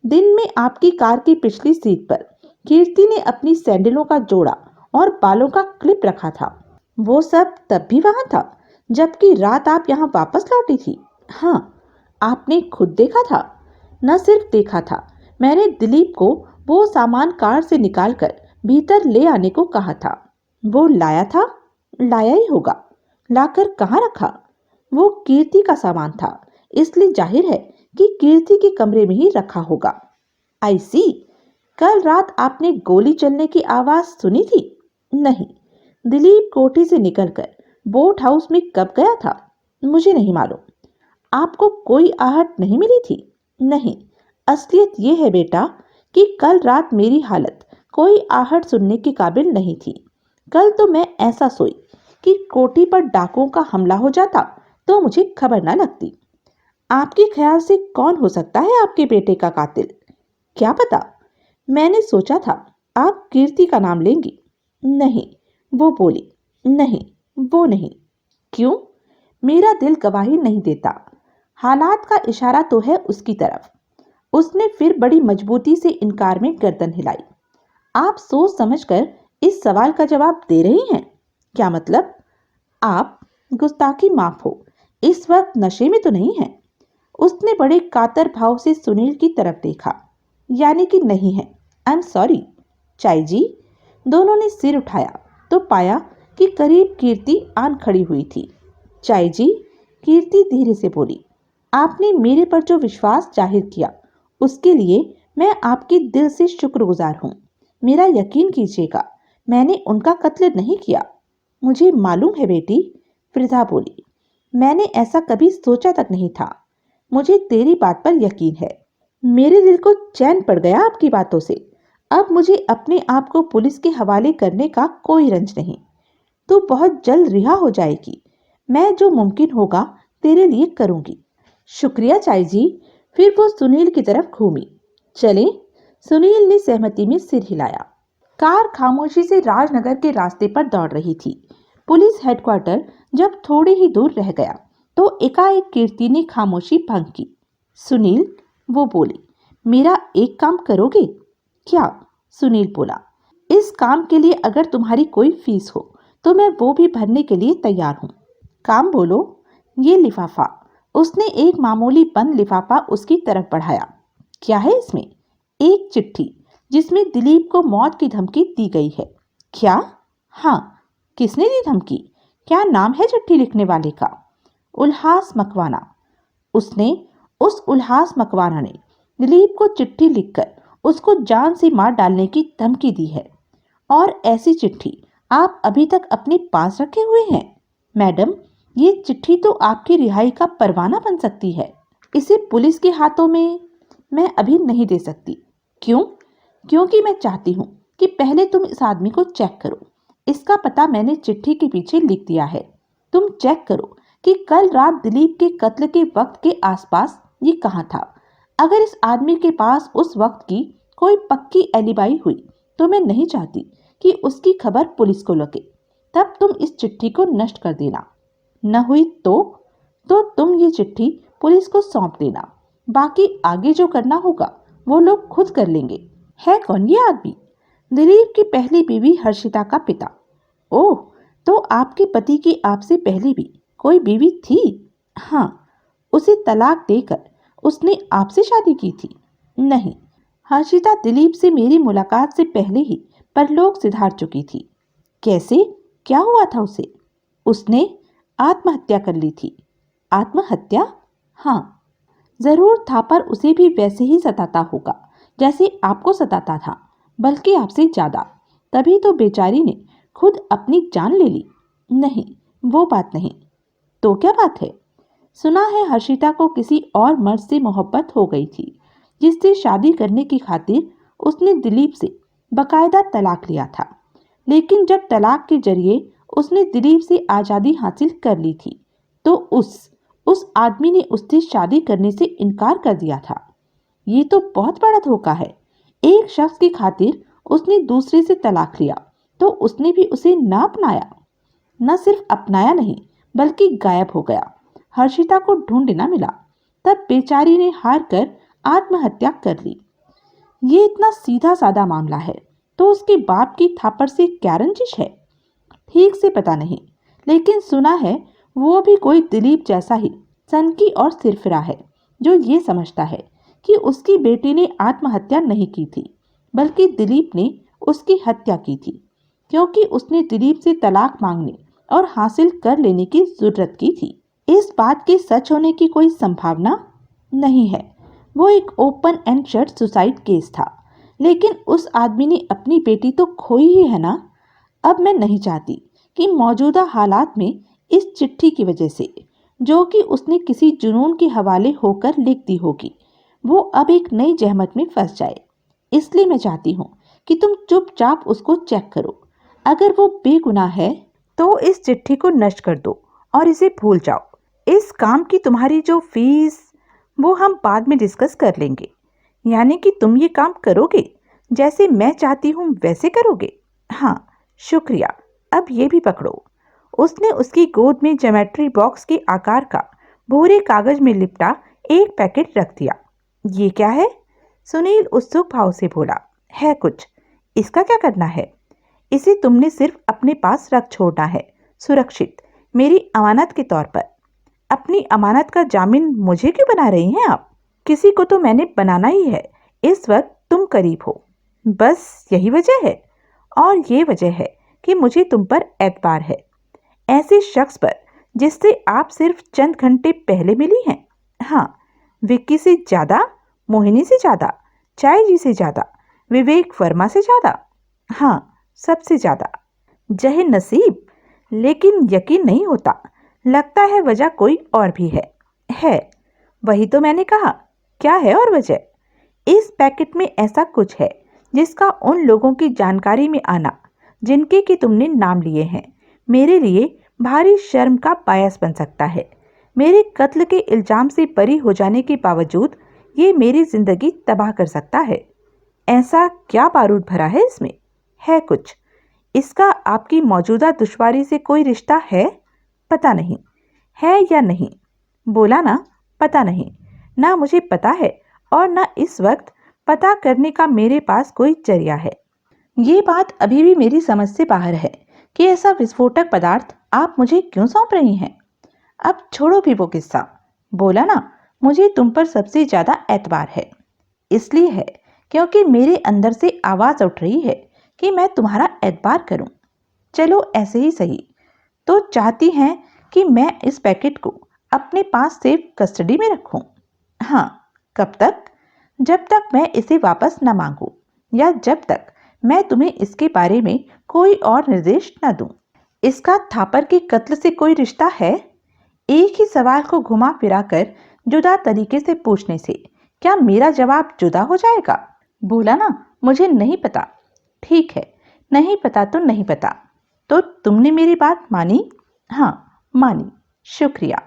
दिन में आपकी कार की पिछली सीट पर कीर्ति ने अपनी सैंडलों का जोड़ा और बालों का क्लिप रखा था। वो सब तब भी वहां था, जबकि रात आप यहाँ वापस लौटी थी। हाँ, आपने खुद देखा था। न सिर्फ देखा था, मैंने दिलीप को वो सामान कार से निकालकर भीतर ले आने को कहा था। वो लाया था? लाया ही होगा। लाकर कहाँ रखा? वो कीर्ति का सामान था, इसलिए जाहिर है कि कीर्ति के कमरे में ही रखा होगा। आई सी। कल रात आपने गोली चलने की आवाज सुनी थी? नहीं। दिलीप कोठी से निकलकर बोट हाउस में कब गया था? मुझे नहीं मालूम। आपको कोई आहट नहीं मिली थी? नहीं। असलियत यह है बेटा कि कल रात मेरी हालत कोई आहट सुनने के काबिल नहीं थी। कल तो मैं ऐसा सोई कि कोठी पर डाकुओं का हमला हो जाता तो मुझे खबर न लगती। आपके ख्याल से कौन हो सकता है आपके बेटे का कातिल? क्या पता। मैंने सोचा था आप कीर्ति का नाम लेंगी। नहीं, वो बोली। नहीं, वो नहीं। क्यों? मेरा दिल गवाही नहीं देता। हालात का इशारा तो है उसकी तरफ। उसने फिर बड़ी मजबूती से इनकार में गर्दन हिलाई। आप सोच समझकर इस सवाल का जवाब दे रही हैं? क्या मतलब? आप गुस्ताखी माफ हो, इस वक्त नशे में तो नहीं है? उसने बड़े कातर भाव से सुनील की तरफ देखा। यानी कि नहीं है। I am sorry. चाय जी? दोनों ने सिर उठाया तो पाया कि करीब कीर्ति आन खड़ी हुई थी। चाय जी? कीर्ति धीरे से बोली। आपने मेरे पर जो विश्वास जाहिर किया उसके लिए मैं आपके दिल से शुक्रगुजार हूँ। मेरा यकीन कीजिएगा, मैंने उनका कत्ल नहीं किया। मुझे मालूम है बेटी, वृद्धा बोली। मैंने ऐसा कभी सोचा तक नहीं था। मुझे तेरी बात पर यकीन है। मेरे दिल को चैन पड़ गया आपकी बातों से। अब मुझे अपने आप को पुलिस के हवाले करने का कोई रंज नहीं। तू बहुत जल्द रिहा हो जाएगी। मैं जो मुमकिन होगा तेरे लिए करूंगी। शुक्रिया चाय जी। फिर वो सुनील की तरफ घूमी। चले? सुनील ने सहमति में सिर हिलाया। कार खामोशी से राजनगर के रास्ते पर दौड़ रही थी। पुलिस हेडक्वार्टर जब थोड़ी ही दूर रह गया तो एकाएक कीर्ति ने खामोशी भंग की। सुनील, वो बोली, मेरा एक काम करोगे? क्या? सुनील बोला। इस काम के लिए अगर तुम्हारी कोई फीस हो तो मैं वो भी भरने के लिए तैयार हूँ। काम बोलो। ये लिफाफा। उसने एक मामूली बंद लिफाफा उसकी तरफ बढ़ाया। क्या है इसमें? एक चिट्ठी जिसमें दिलीप को मौत की धमकी दी गई है। क्या? हाँ। किसने दी धमकी? क्या नाम है चिट्ठी लिखने वाले का? उल्हास मकवाना। उस उल्हास मकवाना ने दिलीप को चिट्ठी लिखकर उसको जान से मार डालने की धमकी दी है। और ऐसी चिट्ठी आप अभी तक अपने पास रखे हुए हैं? मैडम, ये चिट्ठी तो आपकी रिहाई का परवाना बन सकती है। इसे पुलिस के हाथों में मैं अभी नहीं दे सकती। क्यों? क्योंकि मैं चाहती हूँ कि पहले तुम इस आदमी को चेक करो। इसका पता मैंने चिट्ठी के पीछे लिख दिया है। तुम चेक करो कि कल रात दिलीप के कत्ल के वक्त के आसपास ये कहाँ था। अगर इस आदमी के पास उस वक्त की कोई पक्की एलिबाई हुई तो मैं नहीं चाहती कि उसकी खबर पुलिस को लगे। तब तुम इस चिट्ठी को नष्ट कर देना। न हुई तो तुम ये चिट्ठी पुलिस को सौंप देना। बाकी आगे जो करना होगा वो लोग खुद कर लेंगे। है कौन ये आदमी? दिलीप की पहली बीवी हर्षिता का पिता। ओह, तो आपके पति की आपसे पहले भी कोई बीवी थी? हाँ, उसे तलाक देकर उसने आपसे शादी की थी। नहीं, हर्षिता दिलीप से मेरी मुलाकात से पहले ही परलोक सिधार चुकी थी। कैसे? क्या हुआ था उसे? उसने आत्महत्या कर ली थी। आत्महत्या? हाँ। जरूर था, पर उसे भी वैसे ही सताता होगा जैसे आपको सताता था, बल्कि आपसे ज्यादा। तभी तो बेचारी ने खुद अपनी जान ले ली। नहीं, वो बात नहीं। तो क्या बात है? सुना है हर्षिता को किसी और मर्द से मोहब्बत हो गई थी, जिससे शादी करने की खातिर उसने दिलीप से बकायदा तलाक लिया था। लेकिन जब तलाक के जरिए उसने दिलीप से आज़ादी हासिल कर ली थी तो उस आदमी ने उससे शादी करने से इनकार कर दिया था। ये तो बहुत बड़ा धोखा है। एक शख्स की खातिर उसने दूसरे से तलाक लिया तो उसने भी उसे ना अपनाया। न सिर्फ अपनाया नहीं, बल्कि गायब हो गया। हर्षिता को ढूंढ ना मिला। तब बेचारी ने हार कर आत्महत्या कर ली। ये इतना सीधा साधा मामला है तो उसके बाप की थापड़ से क्या रंजिश है? ठीक से पता नहीं, लेकिन सुना है वो भी कोई दिलीप जैसा ही सनकी और सिरफिरा है, जो ये समझता है कि उसकी बेटी ने आत्महत्या नहीं की थी, बल्कि दिलीप ने उसकी हत्या की थी, क्योंकि उसने दिलीप से तलाक मांगने और हासिल कर लेने की जरूरत की थी। इस बात के सच होने की कोई संभावना नहीं है। वो एक open and shut suicide case था। लेकिन उस आदमी ने अपनी बेटी तो खोई ही है ना। अब मैं नहीं चाहती कि मौजूदा हालात में इस चिट्ठी की वजह से, जो कि उसने किसी जुनून के हवाले होकर लिख दी होगी, वो अब एक नई जहमत में फंस जाए। इसलिए मैं चाहती हूँ कि तुम चुपचाप उसको चेक करो। अगर वो बेगुनाह है तो इस चिट्ठी को नष्ट कर दो और इसे भूल जाओ। इस काम की तुम्हारी जो फीस, वो हम बाद में डिस्कस कर लेंगे। यानी कि तुम ये काम करोगे, जैसे मैं चाहती हूँ वैसे करोगे? हाँ, शुक्रिया। अब ये भी पकड़ो। उसने उसकी गोद में ज्योमेट्री बॉक्स के आकार का भूरे कागज में लिपटा एक पैकेट रख दिया। ये क्या है? सुनील उत्सुक भाव से बोला। है कुछ। इसका क्या करना है? इसे तुमने सिर्फ अपने पास रख छोड़ना है, सुरक्षित, मेरी अमानत के तौर पर। अपनी अमानत का जामिन मुझे क्यों बना रही हैं आप? किसी को तो मैंने बनाना ही है। इस वक्त तुम करीब हो, बस यही वजह है। और ये वजह है कि मुझे तुम पर एतबार है, ऐसे शख्स पर जिससे आप सिर्फ चंद घंटे पहले मिली हैं। हाँ, विक्की से ज़्यादा, मोहिनी से ज़्यादा, चाय जी से ज़्यादा, विवेक वर्मा से ज़्यादा। हाँ, सबसे ज़्यादा। जहे नसीब। लेकिन यकीन नहीं होता। लगता है वजह कोई और भी है। वही तो मैंने कहा। क्या है और वजह? इस पैकेट में ऐसा कुछ है जिसका उन लोगों की जानकारी में आना जिनके कि तुमने नाम लिए हैं, मेरे लिए भारी शर्म का बायस बन सकता है। मेरे कत्ल के इल्जाम से बरी हो जाने के बावजूद ये मेरी जिंदगी तबाह कर सकता है। ऐसा क्या बारूद भरा है इसमें? है कुछ। इसका आपकी मौजूदा दुश्वारी से कोई रिश्ता है? पता नहीं। है या नहीं? बोला ना, पता नहीं। ना मुझे पता है और ना इस वक्त पता करने का मेरे पास कोई जरिया है। ये बात अभी भी मेरी समझ से बाहर है कि ऐसा विस्फोटक पदार्थ आप मुझे क्यों सौंप रही हैं। अब छोड़ो भी वो किस्सा। बोला ना, मुझे तुम पर सबसे ज्यादा एतबार है। इसलिए है क्योंकि मेरे अंदर से आवाज उठ रही है कि मैं तुम्हारा एतबार करूं। चलो ऐसे ही सही। तो चाहती हैं कि मैं इस पैकेट को अपने पास सेफ कस्टडी में रखूं। हाँ, कब तक? जब तक मैं इसे वापस न मांगूं, या जब तक मैं तुम्हें इसके बारे में कोई और निर्देश न दूं। इसका थापर के कत्ल से कोई रिश्ता है? एक ही सवाल को घुमा फिरा कर जुदा तरीके से पूछने से क्या मेरा जवाब जुदा हो जाएगा? बोला ना, मुझे नहीं पता। ठीक है, नहीं पता तो नहीं पता। तो तुमने मेरी बात मानी? हाँ, मानी। शुक्रिया।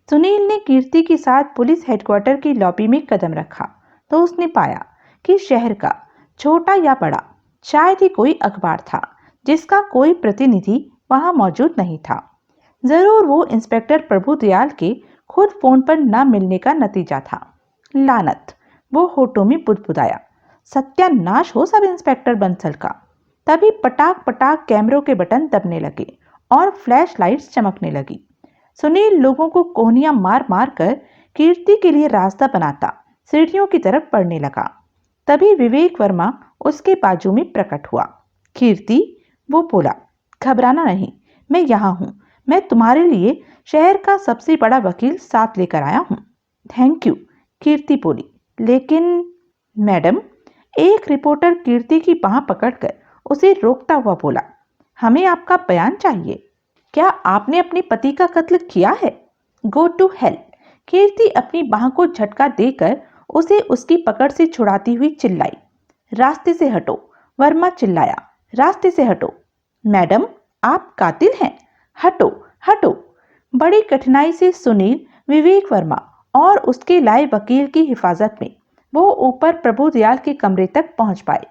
सुनील ने कीर्ति के साथ पुलिस हेडक्वार्टर की लॉबी में कदम रखा तो उसने पाया कि शहर का छोटा या बड़ा शायद ही कोई अखबार था जिसका कोई प्रतिनिधि वहां मौजूद नहीं था। जरूर वो इंस्पेक्टर प्रभुदयाल के खुद फोन पर न मिलने का नतीजा था। लानत! वो होठों में बुदबुदाया। सत्यानाश हो सब इंस्पेक्टर बंसल का। तभी पटाक पटाक कैमरों के बटन दबने लगे और फ्लैश लाइट्स चमकने लगी। सुनील लोगों को कोहनियां मार मार कर कीर्ति के लिए रास्ता बनाता सीढ़ियों की तरफ बढ़ने लगा। तभी विवेक वर्मा उसके बाजू में प्रकट हुआ। कीर्ति, वो बोला, घबराना नहीं, मैं यहाँ हूँ। मैं तुम्हारे लिए शहर का सबसे बड़ा वकील साथ लेकर आया हूँ। थैंक यू, कीर्ति बोली। लेकिन मैडम, एक रिपोर्टर कीर्ति की बाह पकड़कर उसे रोकता हुआ बोला, हमें आपका बयान चाहिए। क्या आपने अपने पति का कत्ल किया है? Go to hell! कीर्ति अपनी बाह को झटका देकर उसे उसकी पकड़ से छुड़ाती हुई चिल्लाई। रास्ते से हटो! वर्मा चिल्लाया। रास्ते से हटो! मैडम, आप कातिल हैं! हटो, हटो! बड़ी कठिनाई से सुनील, विवेक वर्मा और उसके लाए वकील की हिफाजत में वो ऊपर प्रभुदयाल के कमरे तक पहुंच पाए।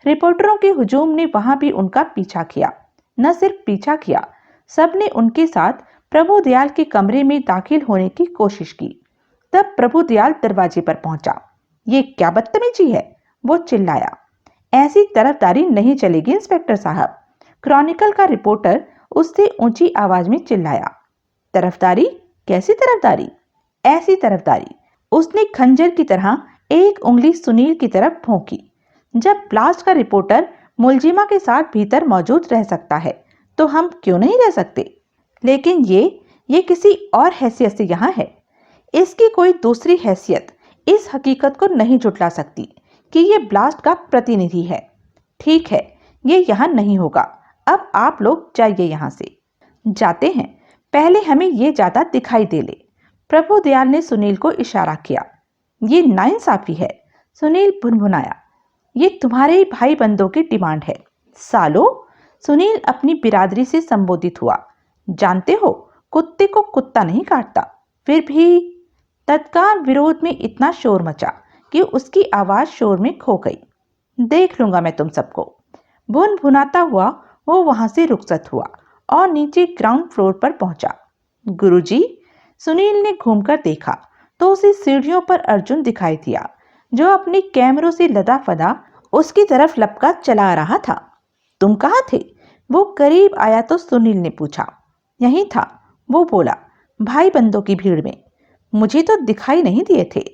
रिपोर्टरों के हुजूम ने वहां भी उनका पीछा किया। न सिर्फ पीछा किया, सबने उनके साथ प्रभुदयाल के कमरे में दाखिल होने की कोशिश की। तब प्रभुदयाल दरवाजे पर पहुंचा। ये क्या बदतमीजी है? वो चिल्लाया। ऐसी तरफदारी नहीं चलेगी इंस्पेक्टर साहब, क्रॉनिकल का रिपोर्टर उससे ऊंची आवाज में चिल्लाया। तरफदारी? कैसी तरफदारी? ऐसी तरफदारी। उसने खंजर की तरह एक उंगली सुनील की तरफ भोंकी। जब ब्लास्ट का रिपोर्टर मुलजिमा के साथ भीतर मौजूद रह सकता है तो हम क्यों नहीं रह सकते? लेकिन ये किसी और हैसियत से यहाँ है। इसकी कोई दूसरी हैसियत इस हकीकत को नहीं झुठला सकती कि ये ब्लास्ट का प्रतिनिधि है। ठीक है, ये यहाँ नहीं होगा। अब आप लोग जाइए यहाँ से। जाते हैं, पहले हमें ये जाता दिखाई दे ले। प्रभुदयाल ने सुनील को इशारा किया। ये नाइंसाफी है, सुनील भुनभुनाया। ये तुम्हारे ही भाई बंदों की डिमांड है। सालो! सुनील अपनी बिरादरी से संबोधित हुआ। जानते हो, कुत्ते को कुत्ता नहीं काटता। फिर भी तत्काल विरोध में इतना शोर मचा कि उसकी आवाज शोर में खो गई। देख लूंगा मैं तुम सबको। भुनभुनाता हुआ वो वहां से रुखसत हुआ और नीचे ग्राउंड फ्लोर पर पहुंचा। गुरुजी! सुनील ने घूमकर देखा तो उसे सीढ़ियों पर अर्जुन दिखाई दिया, जो अपने कैमरों से लदा फदा उसकी तरफ लपका चला रहा था। तुम कहाँ थे? वो करीब आया तो सुनील ने पूछा। यहीं था, वो बोला, भाई बंदों की भीड़ में। मुझे तो दिखाई नहीं दिए थे।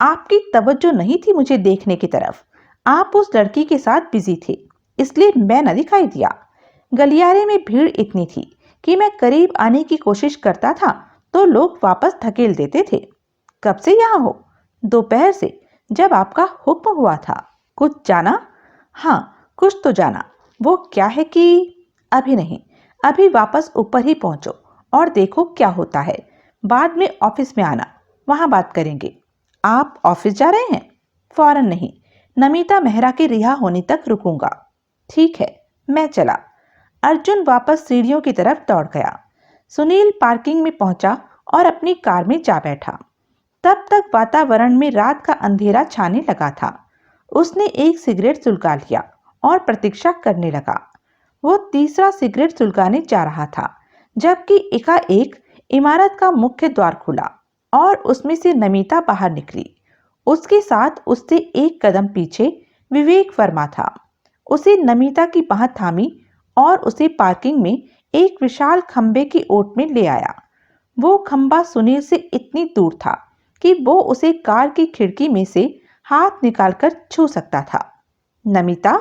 आपकी तवज्जो नहीं थी मुझे देखने की तरफ। आप उस लड़की के साथ बिजी थे, इसलिए मैं न दिखाई दिया। गलियारे में भीड़ इतनी थी कि मैं करीब आने की कोशिश करता था तो लोग वापस धकेल देते थे। कब से यहाँ हो? दोपहर से, जब आपका हुक्म हुआ था। कुछ जाना? हाँ, कुछ तो जाना। वो क्या है कि अभी नहीं, अभी वापस ऊपर ही पहुंचो और देखो क्या होता है। बाद में ऑफिस में आना, वहां बात करेंगे। आप ऑफिस जा रहे हैं? फौरन नहीं, नमिता मेहरा के रिहा होने तक रुकूंगा। ठीक है, मैं चला। अर्जुन वापस सीढ़ियों की तरफ दौड़ गया। सुनील पार्किंग में पहुंचा और अपनी कार में जा बैठा। तब तक वातावरण में रात का अंधेरा छाने लगा था। उसने एक सिगरेट सुलगा लिया और प्रतीक्षा करने लगा। वो तीसरा सिगरेट सुलगाने जा रहा था जबकि एकाएक इमारत का मुख्य द्वार खुला और उसमें से नमिता बाहर निकली। उसके साथ उससे एक कदम पीछे विवेक वर्मा था। उसे नमिता की बाह थामी और उसे पार्किंग में एक विशाल खंबे की ओट में ले आया। वो खंबा सुनील से इतनी दूर था कि वो उसे कार की खिड़की में से हाथ निकालकर छू सकता था। नमिता,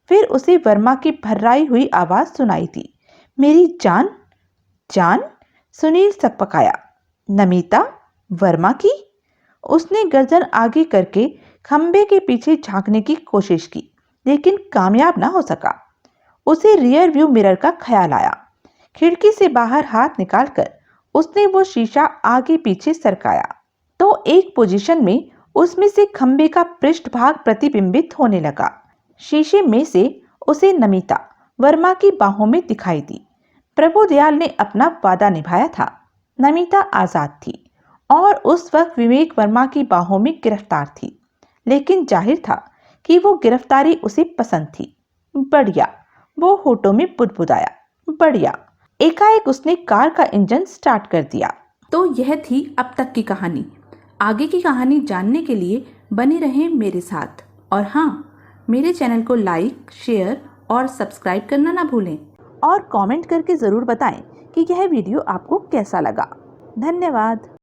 फिर उसे वर्मा की भर्राई हुई आवाज सुनाई दी। मेरी जान, जान? सुनील सकपकाया। नमिता, वर्मा की? उसने गर्दन आगे करके खंबे के पीछे झांकने की कोशिश की, लेकिन कामयाब ना हो सका। उसे रियर व्यू मिरर का ख्याल आया। खिड़की से बाहर हाथ निकालकर उसने वो शीशा आगे पीछे सरकाया तो एक पोजीशन में उसमें से खंबे का पृष्ठभाग प्रतिबिंबित होने लगा। शीशे में से उसे नमिता वर्मा की बाहों में दिखाई दी। प्रभुदयाल ने अपना वादा निभाया था। नमिता आजाद थी और उस वक्त विवेक वर्मा की बाहों में गिरफ्तार थी, लेकिन जाहिर था कि वो गिरफ्तारी उसे पसंद थी। बढ़िया, वो होठों में बुदबुदाया। बढ़िया। एकाएक उसने कार का इंजन स्टार्ट कर दिया। तो यह थी अब तक की कहानी। आगे की कहानी जानने के लिए बने रहें मेरे साथ। और हाँ, मेरे चैनल को लाइक, शेयर और सब्सक्राइब करना ना भूलें। और कमेंट करके ज़रूर बताएं कि यह वीडियो आपको कैसा लगा। धन्यवाद।